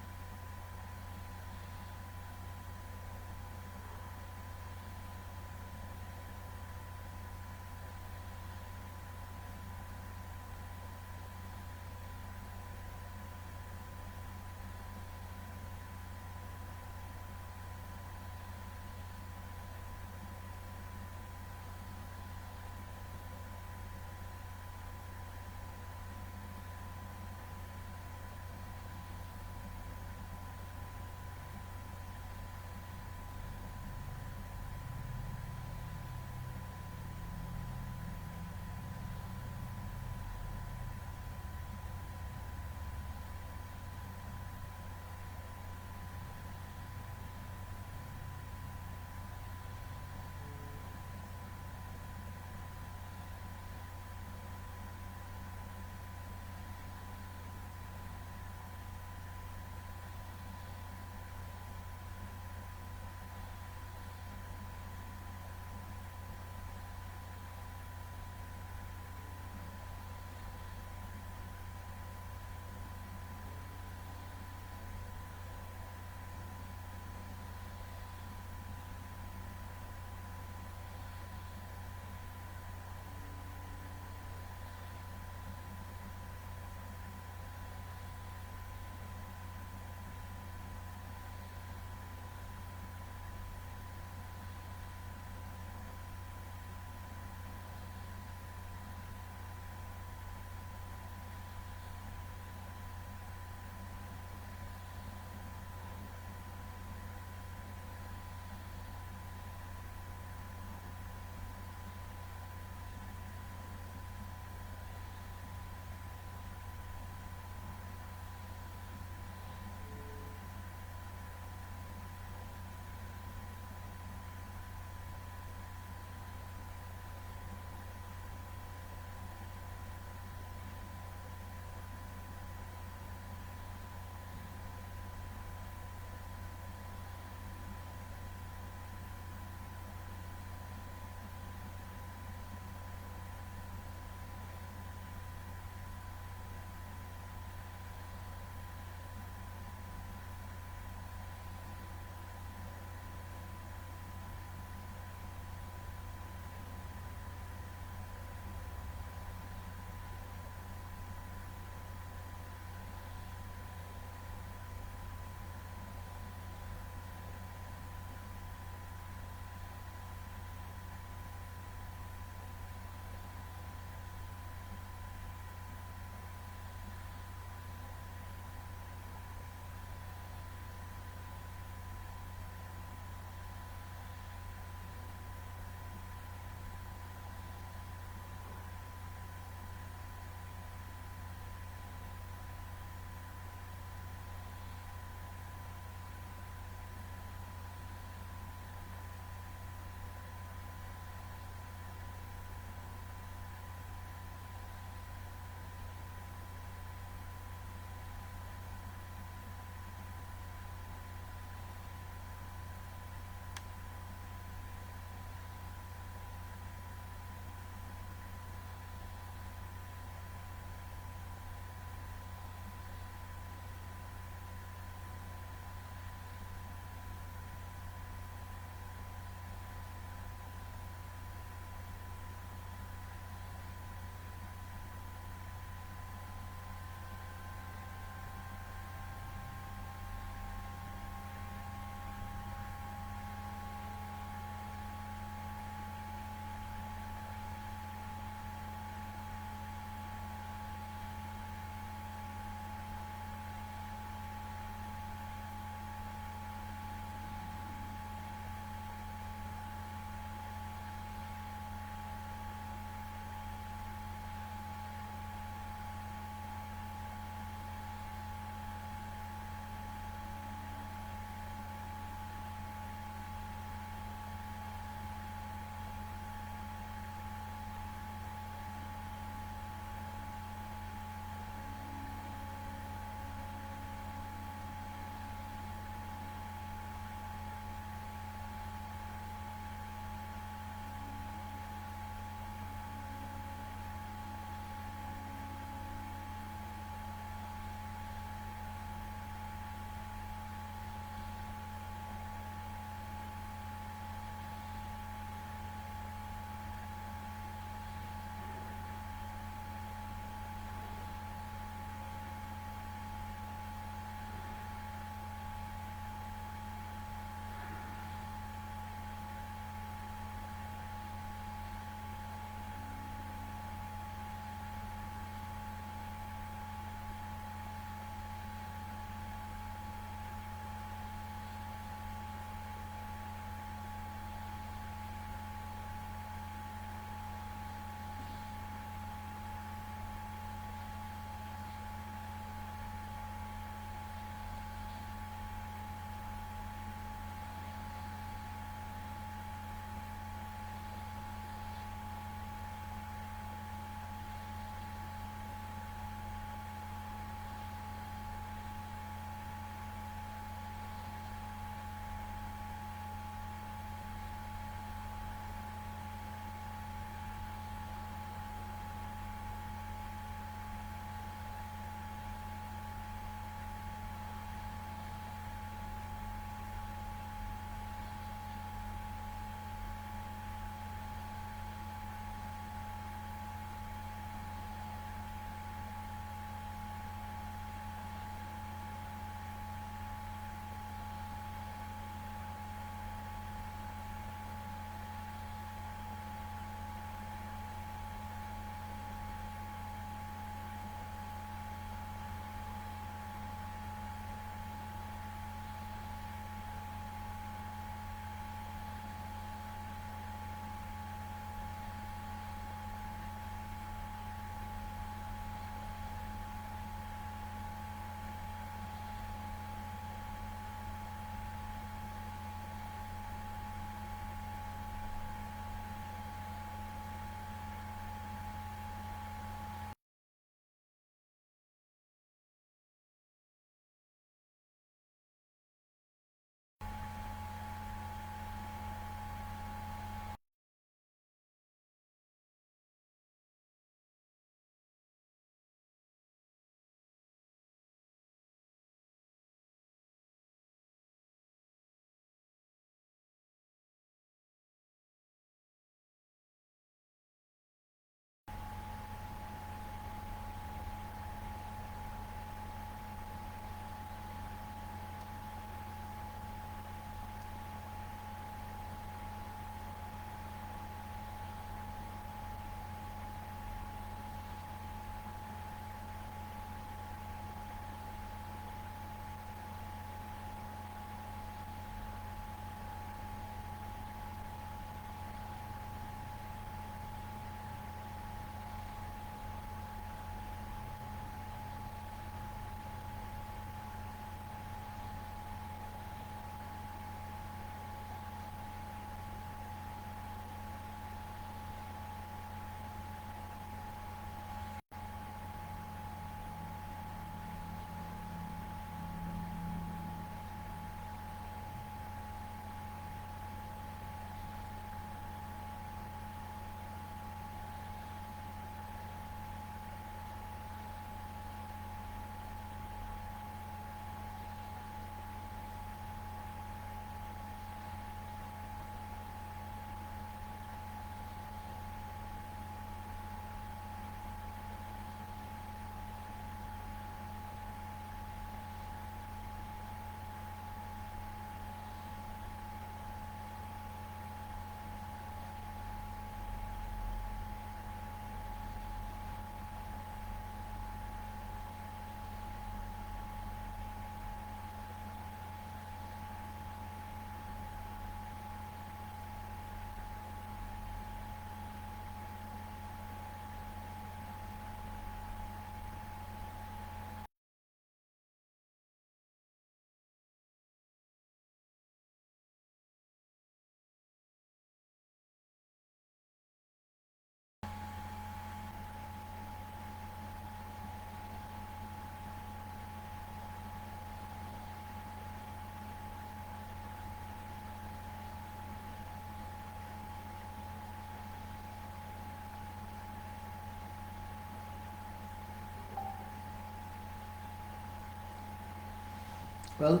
Well,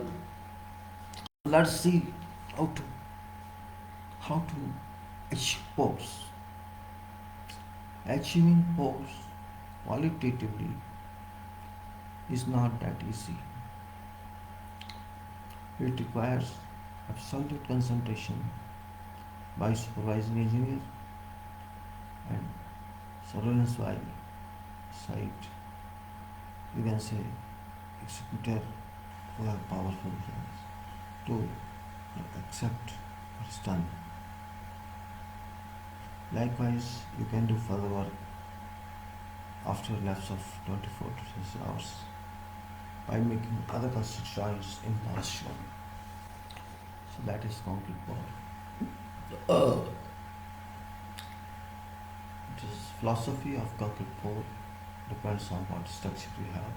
let's see how to how to achieve pores. Achieving pores qualitatively is not that easy. It requires absolute concentration by supervising engineer and surveillance by site. You can say executor who have powerful hands to accept what's done. Likewise, you can do further work after a lapse of 24 to 36 hours by making other constituents in motion. So that is concrete power. This philosophy of concrete power depends on what structure we have.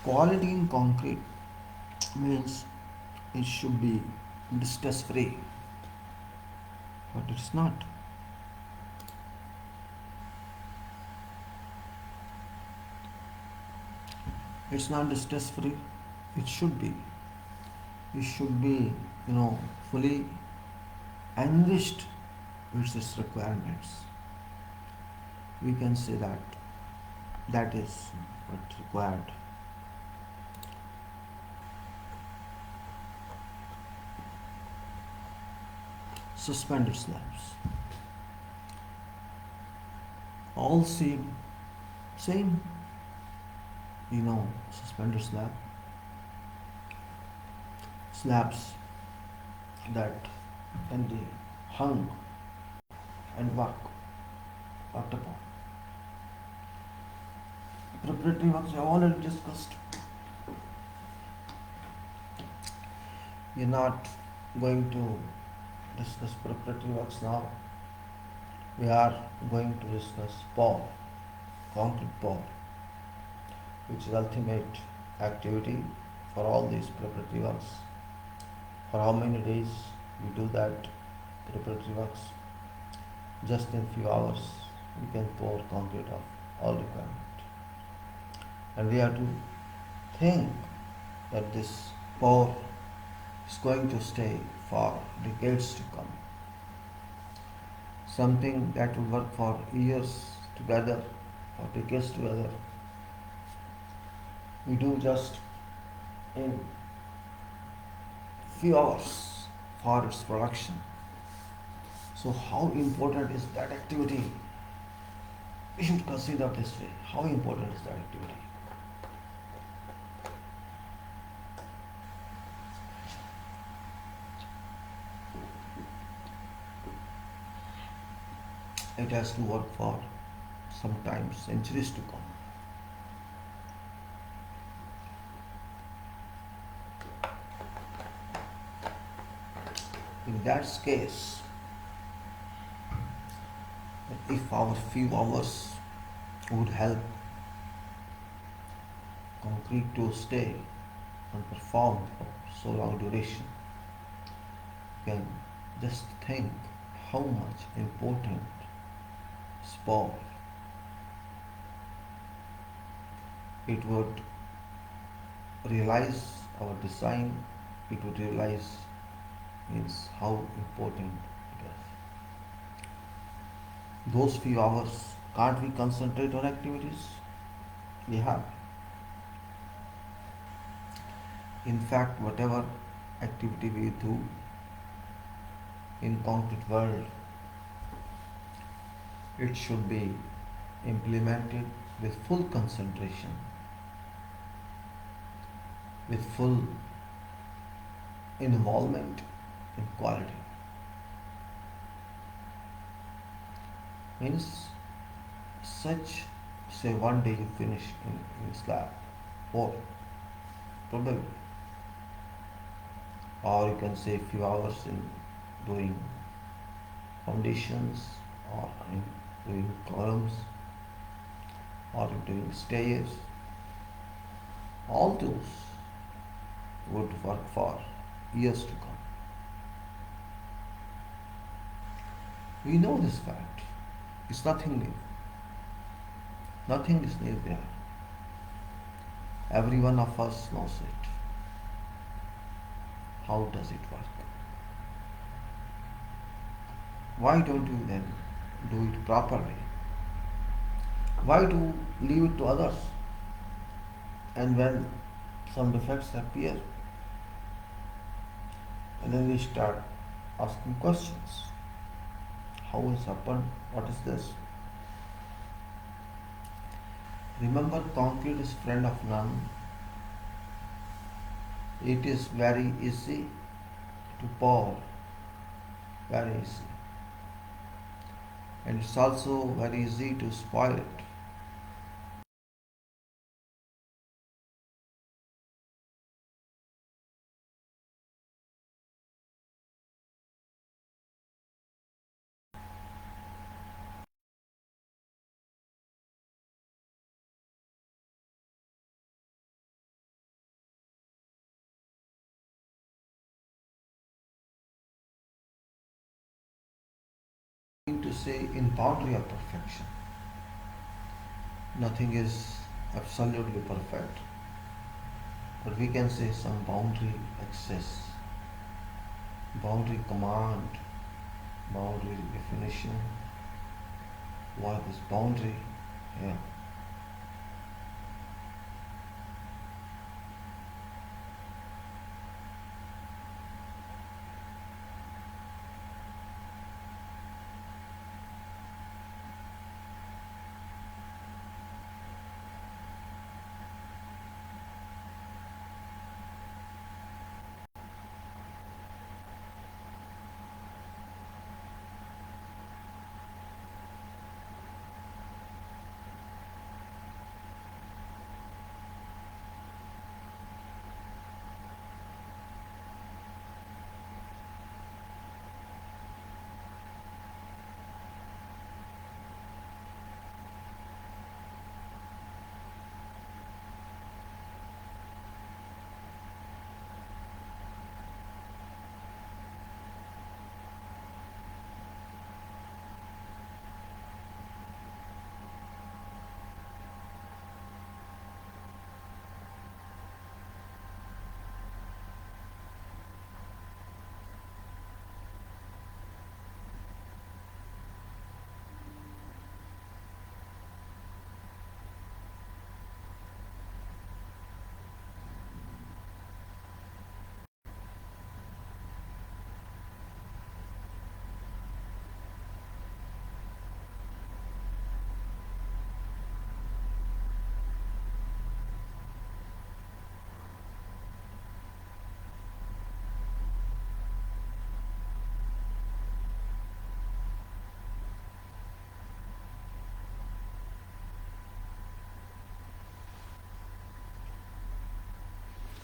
Quality in concrete means it should be distress free, but it's not. It's not distress free. It should be. It should be, fully enriched with its requirements. We can say that that is what's required. Suspended slabs. All same, suspended slabs that can be hung and worked upon. Preparatory works I already discussed. We're not going to discuss preparatory works now. We are going to discuss pour, concrete pour, which is ultimate activity for all these preparatory works. For how many days we do that preparatory works? Just in few hours we can pour concrete of all requirement. And we have to think that this pour is going to stay for decades to come. Something that will work for years together, for decades together, we do just in few hours for its production. So how important is that activity? We should consider this way. How important is that activity? It has to work for sometimes centuries to come. In that case, if our few hours would help concrete to stay and perform for so long duration, you can just think how much important sport it would realize our design, it would realize means how important it is. Those few hours, can't we concentrate on activities we have? In fact, whatever activity we do in concrete world, it should be implemented with full concentration, with full involvement in quality. Means such, say one day you finish in slab or probably, or you can say few hours in doing foundations or in doing columns or in doing stairs. All those would work for years to come. We know this fact. It's nothing new. Nothing is new there. Every one of us knows it. How does it work? Why don't you then do it properly? Why do leave it to others? And when some defects appear, and then we start asking questions. How has happened? What is this? Remember, concrete is friend of none. It is very easy to pour, very easy. And it's also very easy to spoil it. To say in boundary of perfection. Nothing is absolutely perfect, but we can say some boundary access, boundary command, boundary definition. What is boundary? Yeah.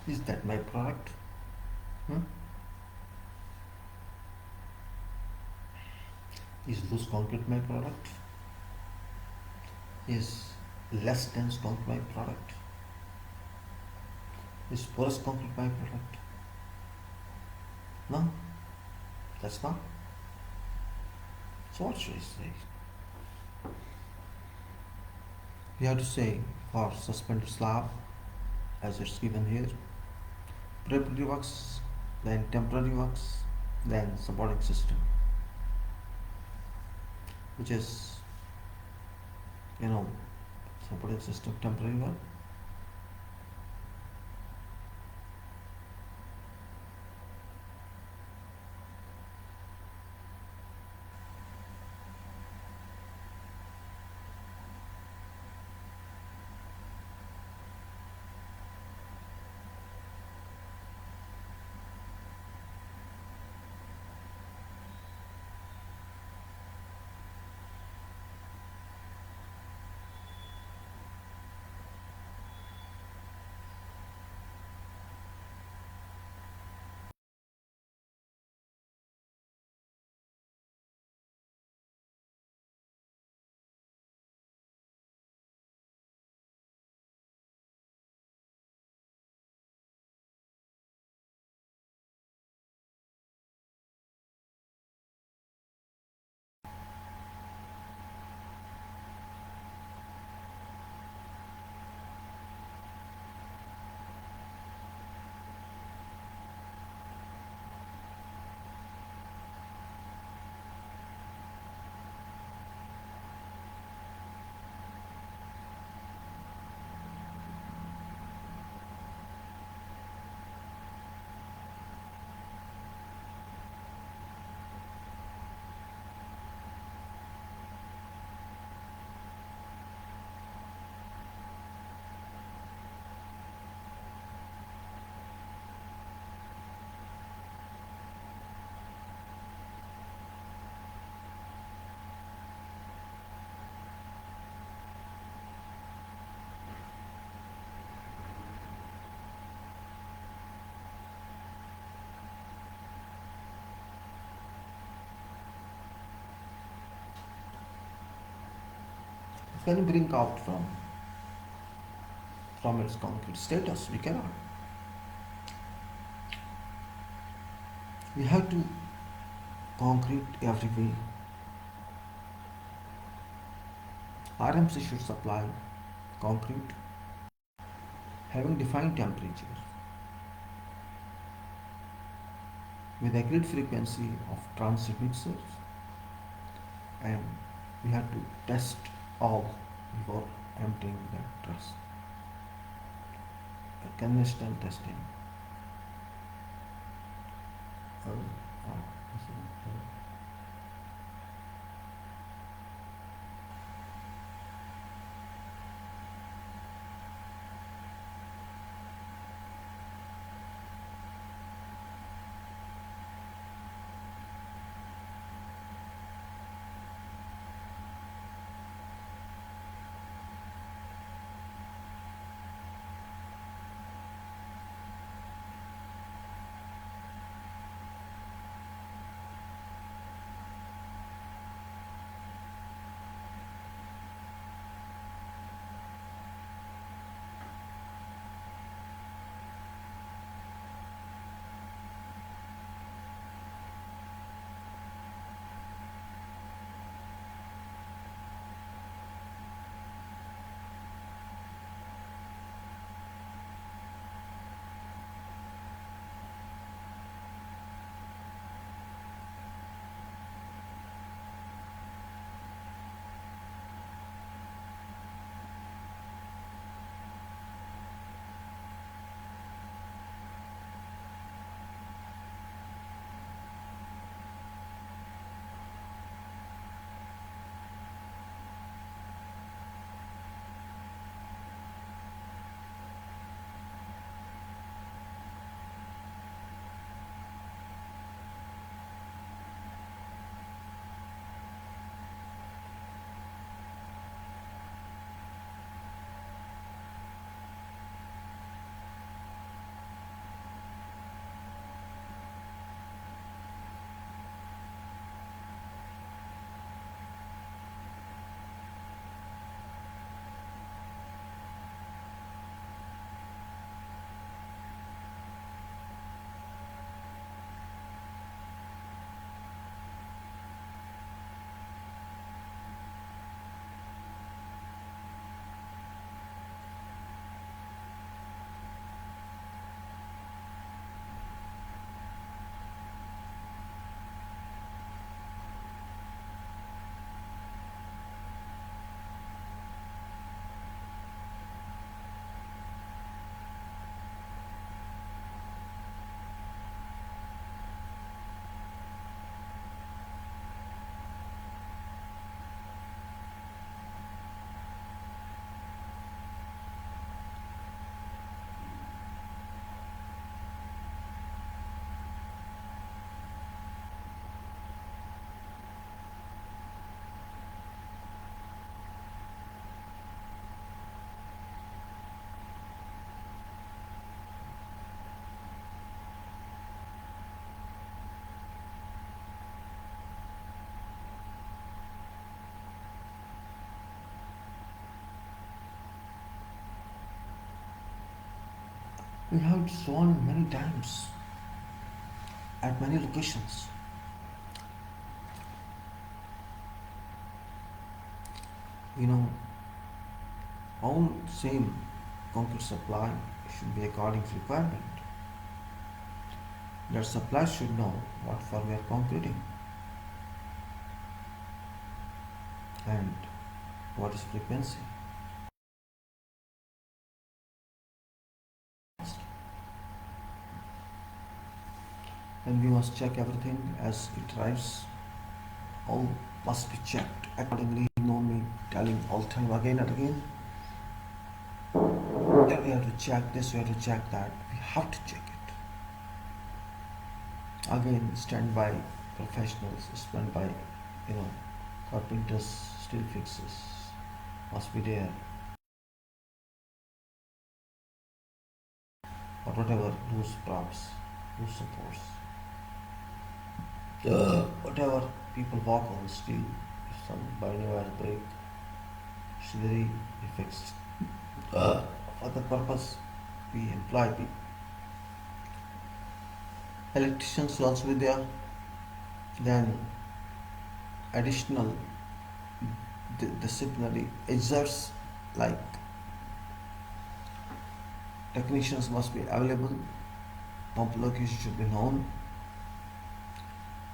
Is that my product? Hmm? Is loose concrete my product? Is less dense concrete my product? Is porous concrete my product? No, that's not. So what should I say? We have to say for suspended slab, as it's given here, preparatory works, then temporary works, then supporting system, which is, you know, supporting system temporary work. Can you bring out from its concrete status? We cannot. We have to concrete every way. RMC should supply concrete having defined temperature with agreed frequency of transit mixers, and we have to test all before emptying that truss. Conventional testing. Uh, We have sworn many times at many locations. You know, all same concrete supply should be according to requirement. That supply should know what for we are concreting and what is frequency. And we must check everything as it arrives. All must be checked accordingly. No me telling all time again and again. That we have to check this, we have to check that. We have to check it. Again, standby professionals, standby, you know, carpenters, steel fixers must be there. Or whatever loose props, loose supports. Whatever people walk on steel, if some binding wire break, machinery be fixed. For the purpose, we employ people. Electricians will also be there. Then additional disciplinary exerts like technicians must be available, pump location should be known,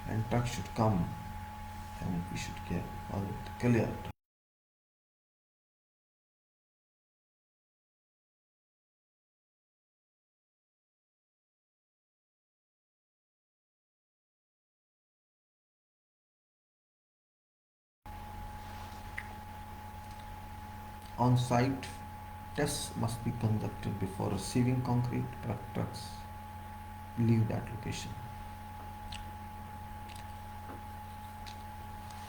and truck should come, and we should get all it clear. On site, tests must be conducted before receiving concrete trucks leave that location.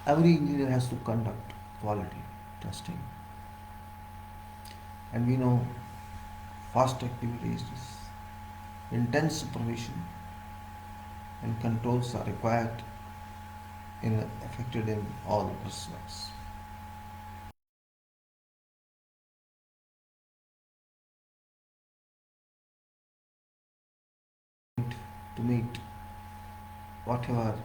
Every engineer has to conduct quality testing, and we know fast activities, intense supervision, and controls are required in affected in all respects. To meet whatever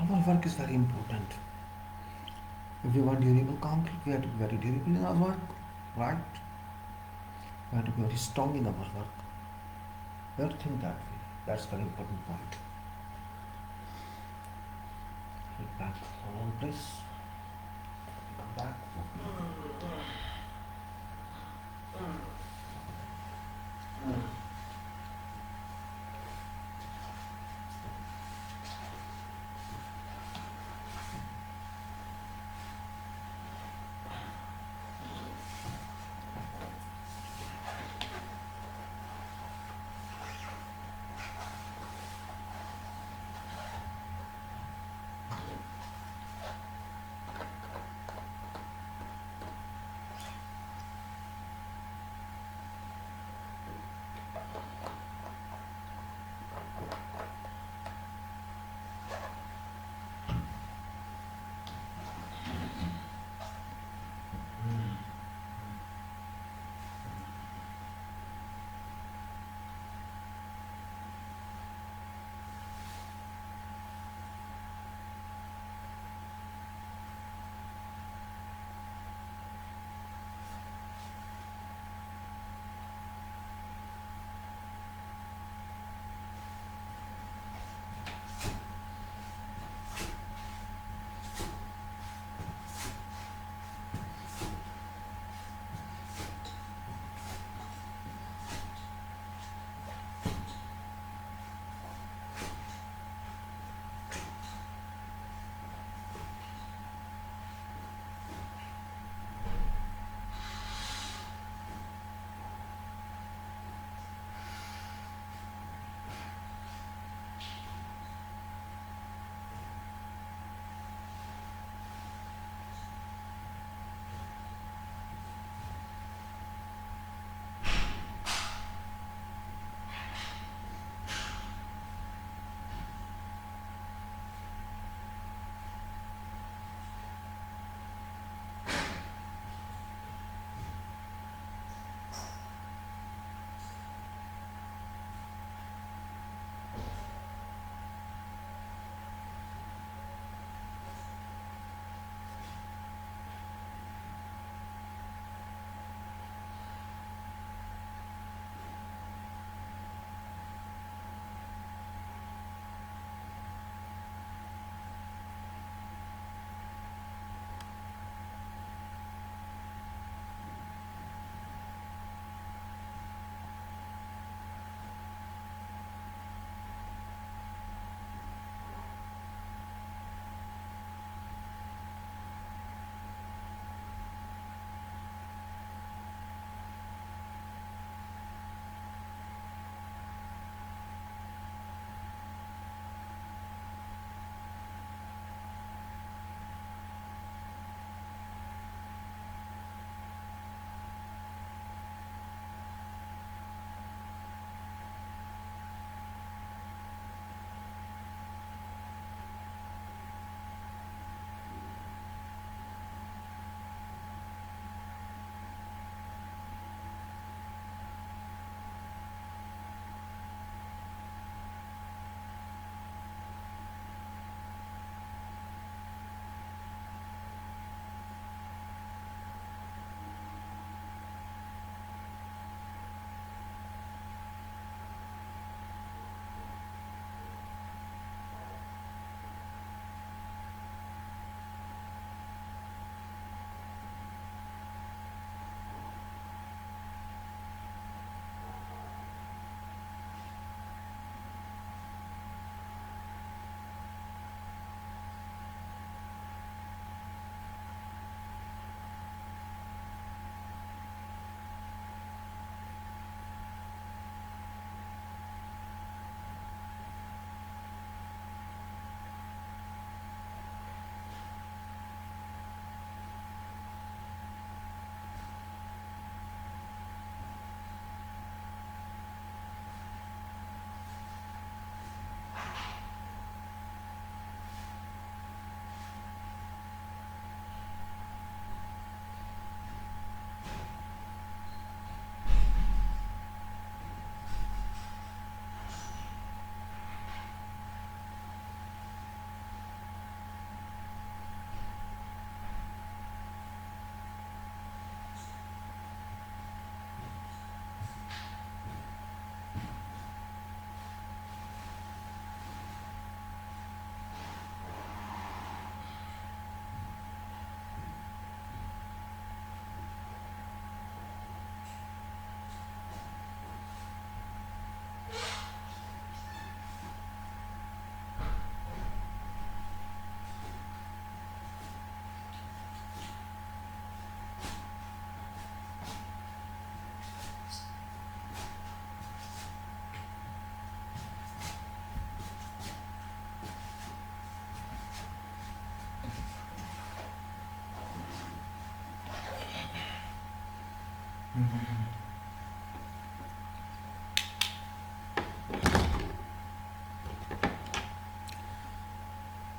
Our work is very important. If we want durable concrete, we have to be very durable in our work, right? We have to be very strong in our work. We have to think that way. That's very important point. Hit back on please. Come back.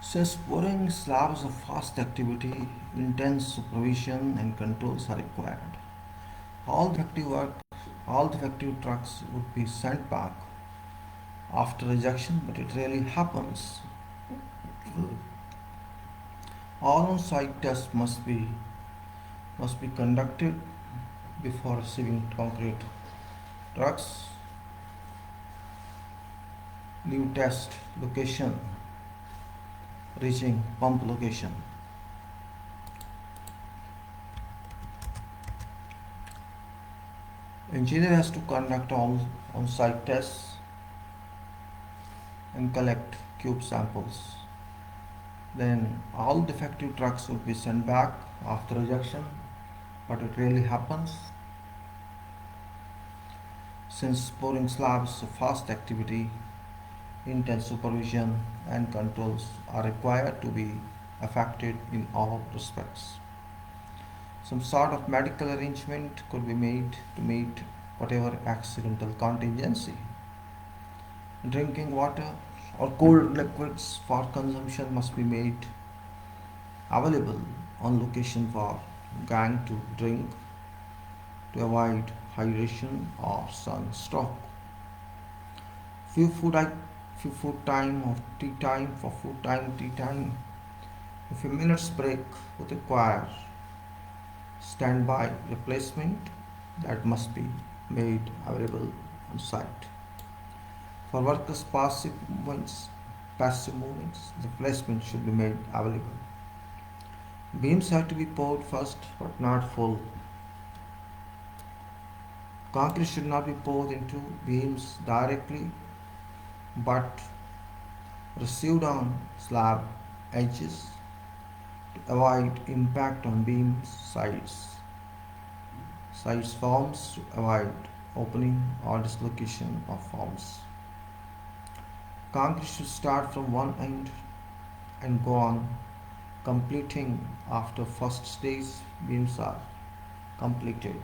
Since pouring slabs of fast activity, intense supervision and controls are required. All defective work, all defective trucks would be sent back after rejection, but it rarely happens. All on-site tests must be conducted before receiving concrete. Trucks leave test location, reaching pump location. Engineer has to conduct all on-site tests and collect cube samples. Then all defective trucks would be sent back after rejection, but it rarely happens since pouring slabs of fast activity, intense supervision and controls are required to be effective in all respects. Some sort of medical arrangement could be made to meet whatever accidental contingency. Drinking water or cold liquids for consumption must be made available on location for gang to drink to avoid hydration or sunstroke. Few food, few food time or tea time for food time, tea time. A few minutes break would require standby replacement that must be made available on site. For workers' passive movements, the replacement should be made available. Beams have to be poured first but not full. Concrete should not be poured into beams directly but received on slab edges to avoid impact on beam sides. Sides forms to avoid opening or dislocation of forms. Concrete should start from one end and go on, completing after first stage beams are completed.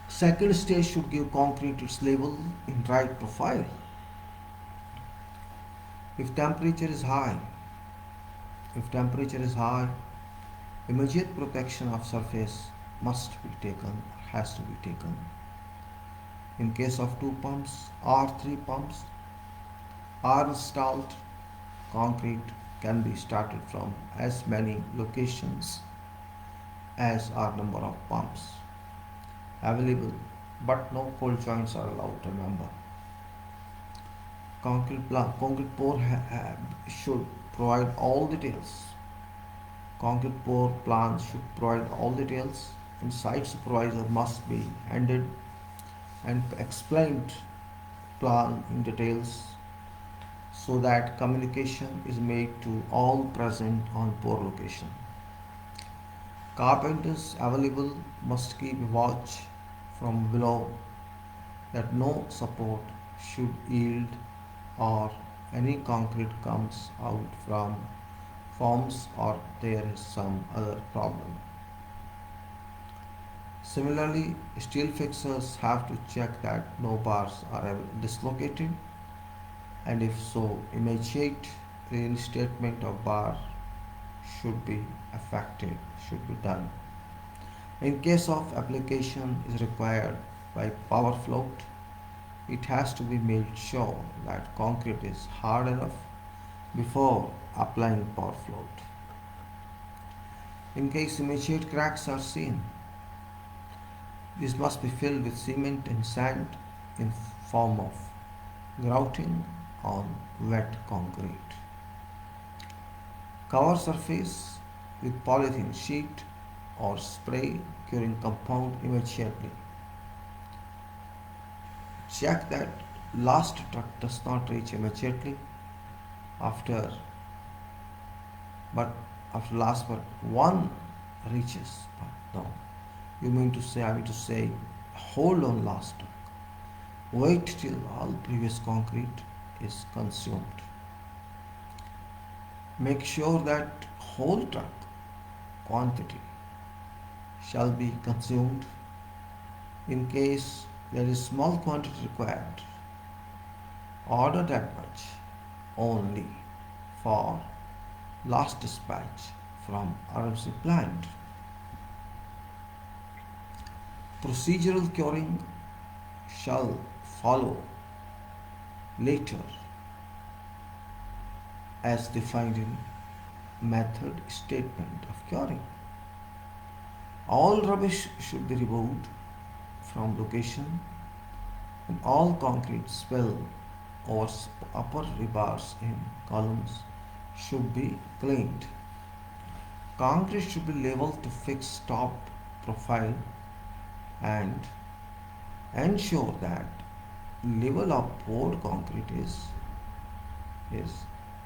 Second stage should give concrete its level in right profile. If temperature is high, if temperature is high, immediate protection of surface must be taken, has to be taken. In case of 2 pumps or 3 pumps are installed, concrete can be started from as many locations as are number of pumps available, but no cold joints are allowed, remember. Concrete pour should provide all details. Concrete pour plans should provide all details, and site supervisor must be handed and explained plan in details so that communication is made to all present on pour location. Carpenters available must keep watch from below that no support should yield or any concrete comes out from forms or there is some other problem. Similarly, steel fixers have to check that no bars are dislocated, and if so, immediate reinstatement of bar should be affected, should be done. In case of application is required by power float, it has to be made sure that concrete is hard enough before applying power float. In case immediate cracks are seen, this must be filled with cement and sand in form of grouting on wet concrete. Cover surface with polythene sheet or spray curing compound immediately. Check that last truck does not reach immediately after, but after last but one reaches. But no, you mean to say, I mean to say, hold on last truck. Wait till all previous concrete is consumed. Make sure that whole truck quantity shall be consumed. In case there is small quantity required, order that much only for last dispatch from RMC plant. Procedural curing shall follow later as defined in method statement of curing. All rubbish should be removed from location and all concrete spill over upper rebars in columns should be cleaned. Concrete should be leveled to fix top profile and ensure that level of poured concrete is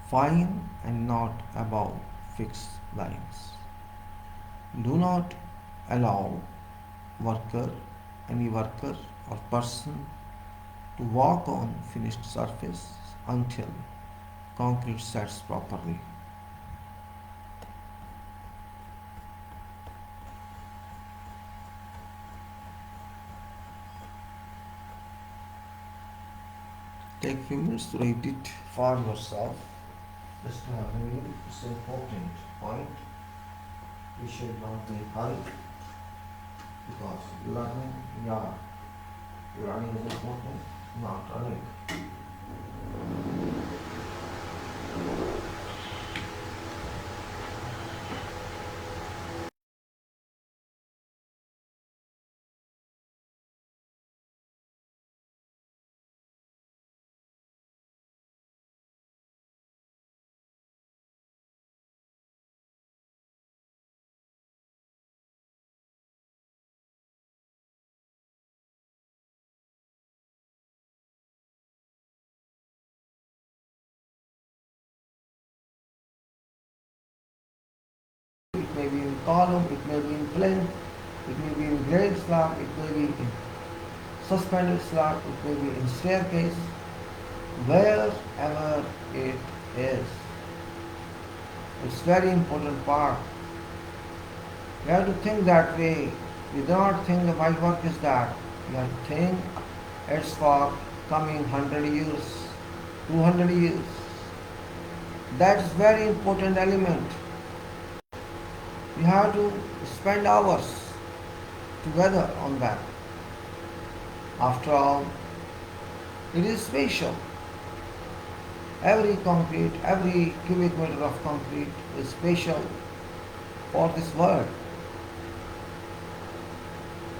fine and not above fixed lines. Do not allow worker, any worker or person to walk on finished surface until concrete sets properly. Take few minutes to read it for yourself. Just to have read this important point. We should not be hurried because learning is important, not running. It may be in column, it may be in plane, it may be in grade slab, it may be in suspended slab, it may be in staircase, wherever it is. It's very important part. We have to think that way. We do not think that my work is that. We have to think it's for coming 100 years, 200 years. That is very important element. We have to spend hours together on that. After all, it is special. Every concrete, every cubic meter of concrete is special for this world.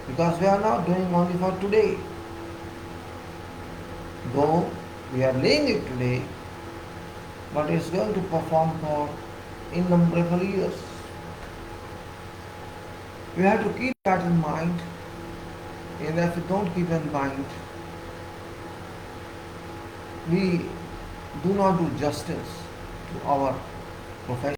Because we are not doing only for today. Though we are laying it today, but it's going to perform for innumerable years. We have to keep that in mind, and if we don't keep in mind, we do not do justice to our profession.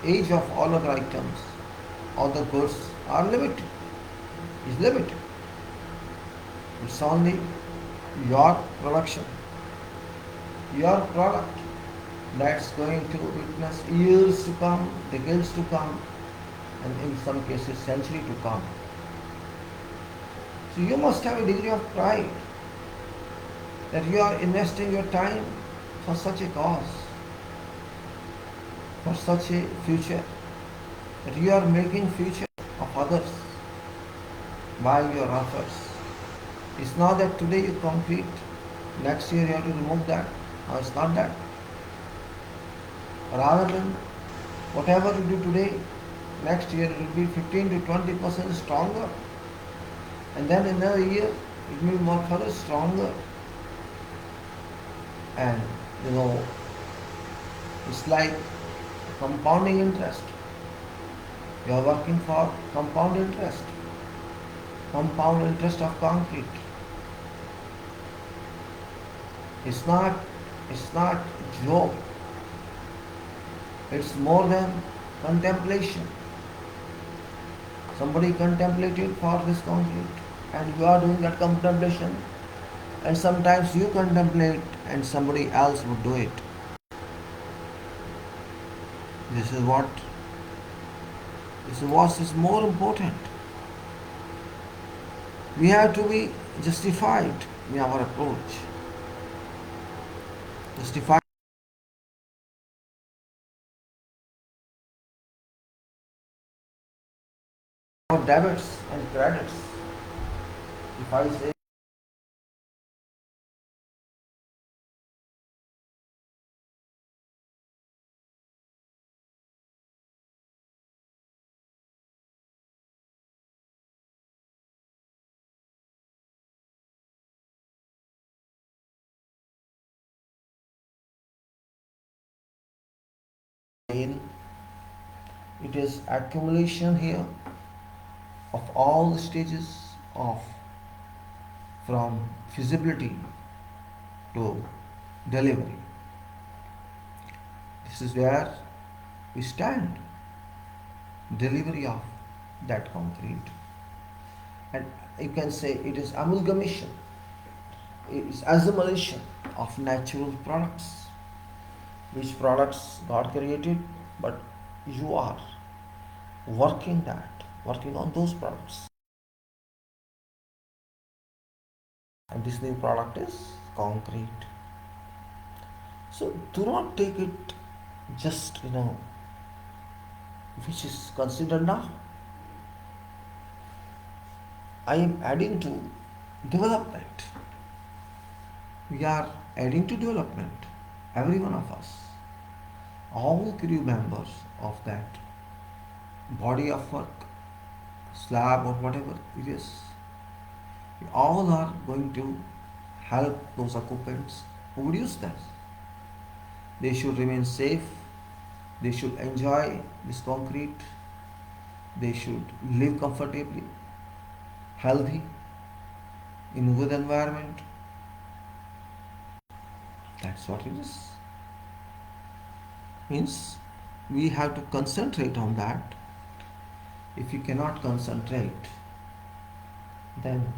Age of all other items, all the goods are limited, is limited. It's only your production, your product that's going to witness years to come, decades to come, and in some cases century to come. So you must have a degree of pride that you are investing your time for such a cause, for such a future, that you are making future of others by your efforts. It's not that today you complete, next year you have to remove that. No, it's not that. Rather than whatever you do today, next year it will be 15 to 20% stronger. And then in another year it will be more further stronger. And it's like compounding interest. You are working for compound interest of concrete. It's not joke. It's more than contemplation. Somebody contemplated for this concrete, and you are doing that contemplation, and sometimes you contemplate and somebody else would do it. This is what is more important. We have to be justified in our approach. Justify our debits and credits. If I say in, it is accumulation here of all the stages of from feasibility to delivery. This is where we stand. Delivery of that concrete. And you can say it is amalgamation, it is assimilation of natural products, which products God created, but you are working on those products. And this new product is concrete. So do not take it just, which is considered now. I am adding to development. We are adding to development. Every one of us, all crew members of that body of work, slab or whatever it is, we all are going to help those occupants who would use that. They should remain safe. They should enjoy this concrete. They should live comfortably, healthy, in a good environment. That's what it is. Means we have to concentrate on that. If you cannot concentrate, then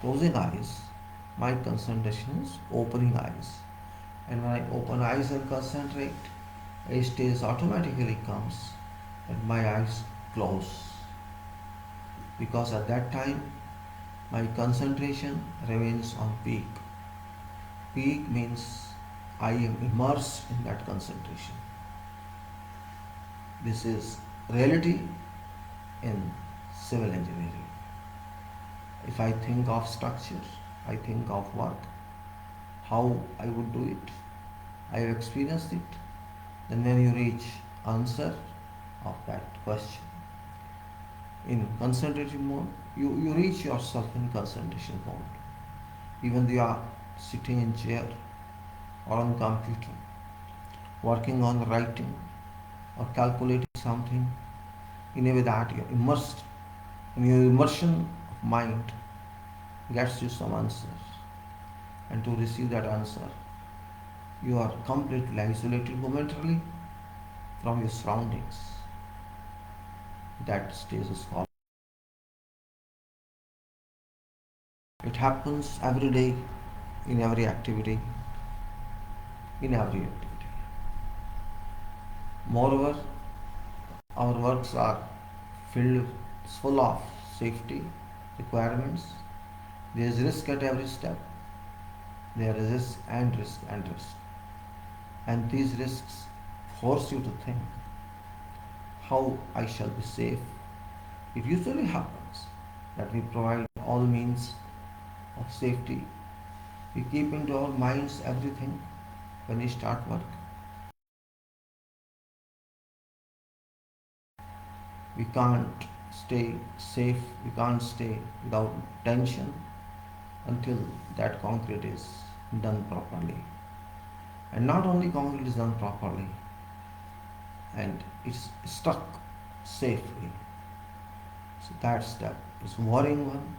closing eyes, my concentration is opening eyes. And when I open eyes and concentrate, a stage automatically comes and my eyes close. Because at that time, my concentration remains on peak. Peak means I am immersed in that concentration. This is reality in civil engineering. If I think of structure, I think of work, how I would do it, I have experienced it, then when you reach answer of that question in concentrative mode, you reach yourself in concentration mode. Even though you are sitting in chair or on computer, working on writing or calculating something in a way that you're immersed in your immersion of mind gets you some answer. And to receive that answer, you are completely isolated momentarily from your surroundings. That stage is called. It happens every day, in every activity, in every activity. Moreover, our works are full of safety requirements. There is risk at every step. There is risk and risk and risk. And these risks force you to think how I shall be safe. It usually happens that we provide all means of safety. We keep into our minds everything when we start work. We can't stay safe, we can't stay without tension until that concrete is done properly. And not only concrete is done properly and it's stuck safely. So that step is worrying one,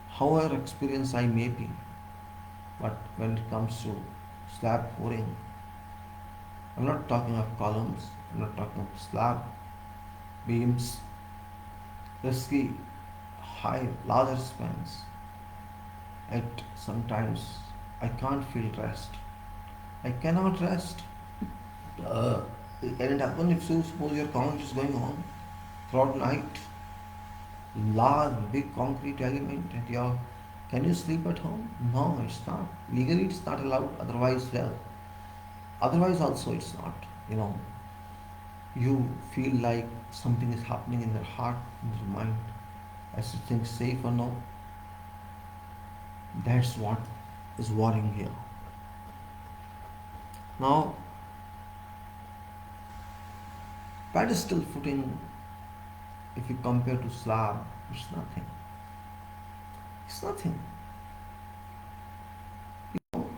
however experienced I may be. But when it comes to slab pouring, I'm not talking of columns, I'm not talking of slab, beams, risky, high, larger spans. At sometimes I can't feel rest. I cannot rest. Uh, can it happen if suppose your concrete is going on throughout night? Large, big concrete element and your can you sleep at home? No, it's not. Legally it's not allowed, otherwise well. Otherwise also it's not. You know, you feel like something is happening in your heart, in your mind, as you think safe or no. That's what is worrying here. Now, pedestal footing, if you compare to slab, it's nothing. It's nothing. You know,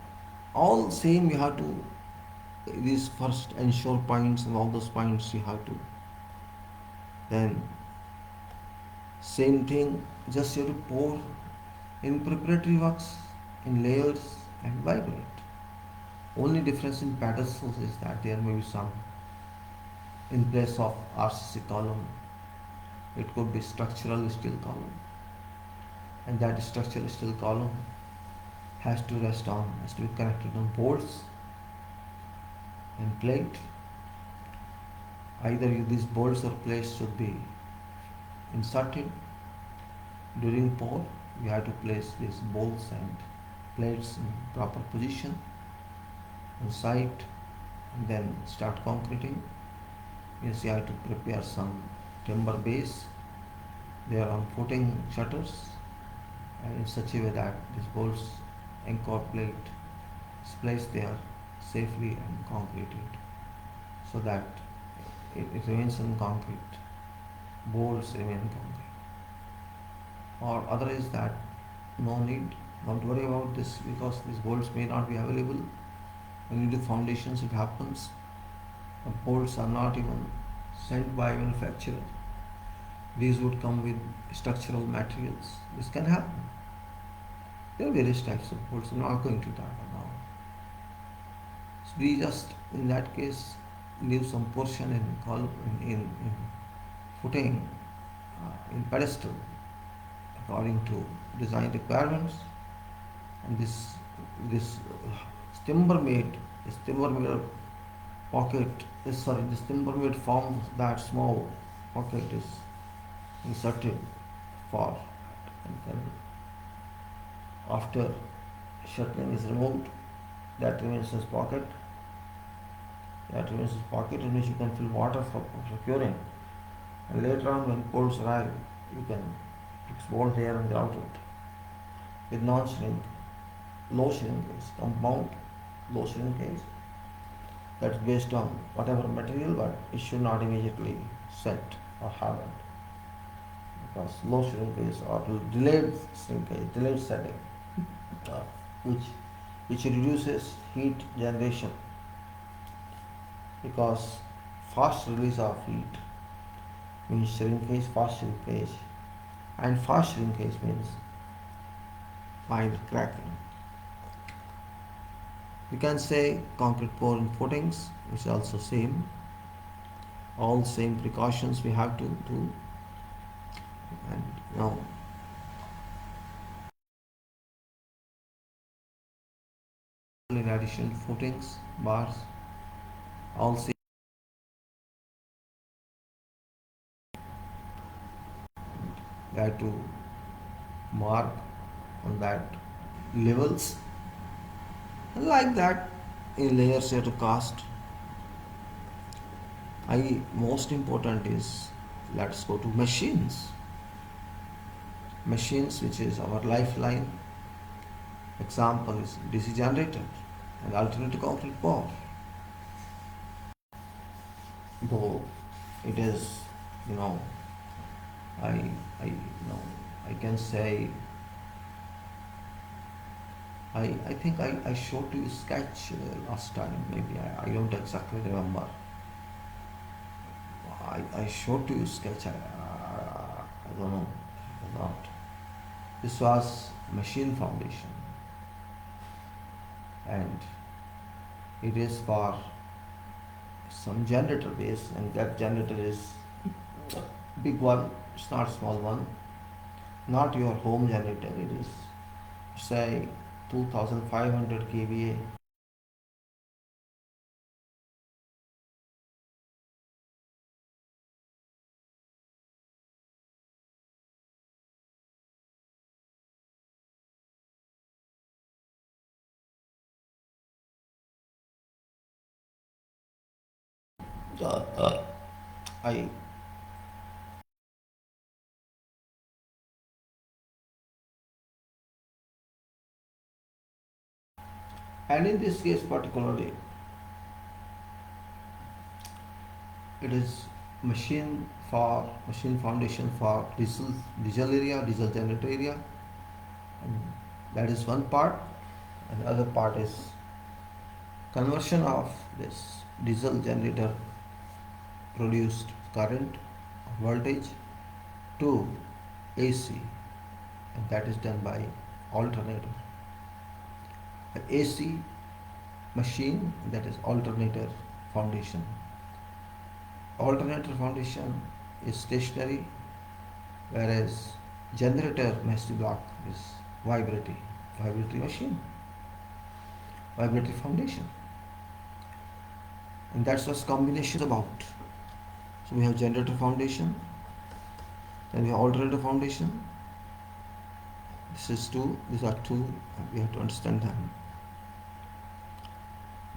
all same you have to, these first ensure points and all those points you have to. Then, same thing, just you have to pour in preparatory works, in layers and vibrate. Only difference in pedestals is that there may be some, in place of RCC column, it could be structural steel column. And that structural steel column has to rest on, has to be connected on bolts and plate. Either these bolts or plates should be inserted during pour. You have to place these bolts and plates in proper position on site and then start concreting. Yes, you have to prepare some timber base. They are on footing shutters and in such a way that these bolts anchor plate is placed there safely and concreted so that it remains in concrete. Bolts remain in concrete. Or other is that no need, don't worry about this because these bolts may not be available. When you do foundations, it happens. The bolts are not even sent by manufacturer. These would come with structural materials. This can happen. There are various types of bolts. I'm not going to that now. So we just, in that case, leave some portion in footing, in pedestal, according to design requirements. And this timber made pocket this timber made form that small pocket is inserted for and then after shuttering is removed that remains as pocket in which you can fill water for curing and later on when pours arrive you can fix bolt there and grout it with non-shrink low shrinkage compound low shrinkage that's based on whatever material but it should not immediately set or harden because low shrinkage or delayed shrinkage, delayed setting which reduces heat generation because fast release of heat means fast shrinkage and fast shrinkage means minor cracking. We can say concrete pour in footings, which is also same. All same precautions we have to do. And now in addition to footings, bars, all same. We have to mark on that levels. And like that, in layers you have to cast. Most important is let's go to machines. Machines, which is our lifeline. Example is DC generator and alternative concrete pour. Though it is, I know I can say I think I showed you sketch last time. Maybe I don't exactly remember. I showed you sketch. I don't know or not. This was machine foundation, and it is for some generator base, and that generator is big one. It's not small one. Not your home generator. It is say 2500 kVA. Uh, uh, I and in this case particularly, it is machine foundation for diesel area, diesel generator area, and that is one part. And the other part is conversion of this diesel generator produced current voltage to AC, and that is done by alternator. The AC machine, that is alternator foundation. Alternator foundation is stationary, whereas generator master block is vibratory machine, vibratory foundation, and that's what combination is about. So we have generator foundation, then we have alternator foundation. This is two, these are two, and we have to understand them.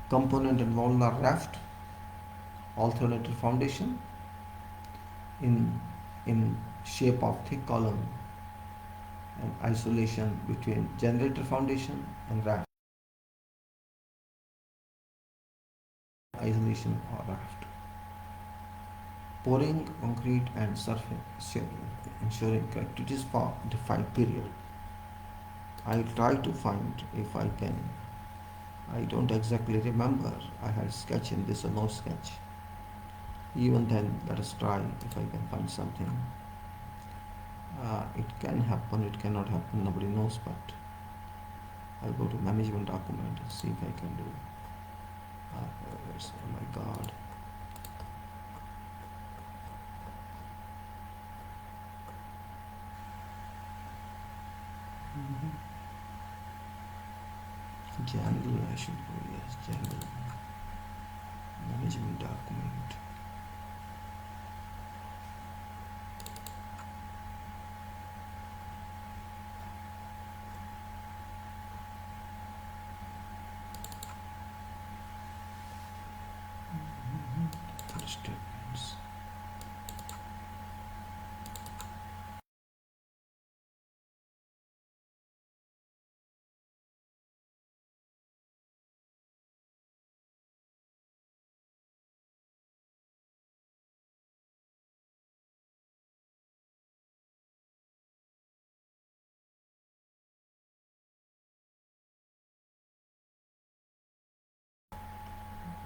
Component involved are raft, alternator foundation in shape of thick column, and isolation between generator foundation and raft. Isolation or raft. Pouring concrete and surface ensuring correctness for defined period. I try to find if I can. I don't exactly remember. I had sketch in this or no sketch. Even then, let us try if I can find something. It can happen, it cannot happen, nobody knows, but I'll go to management document and see if I can do. Oh my god. General, I should go, yes, general. Management document. Statements.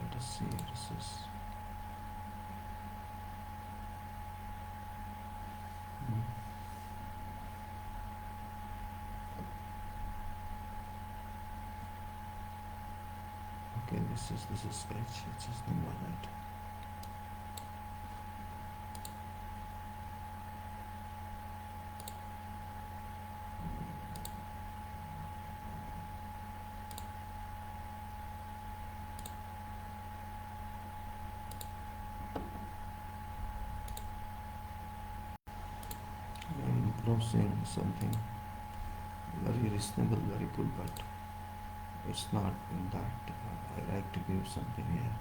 Let us see, this is. Okay, this is sketch. It's just number right. I'm browsing something very reasonable, very good, but it's not in that. I like to give something here.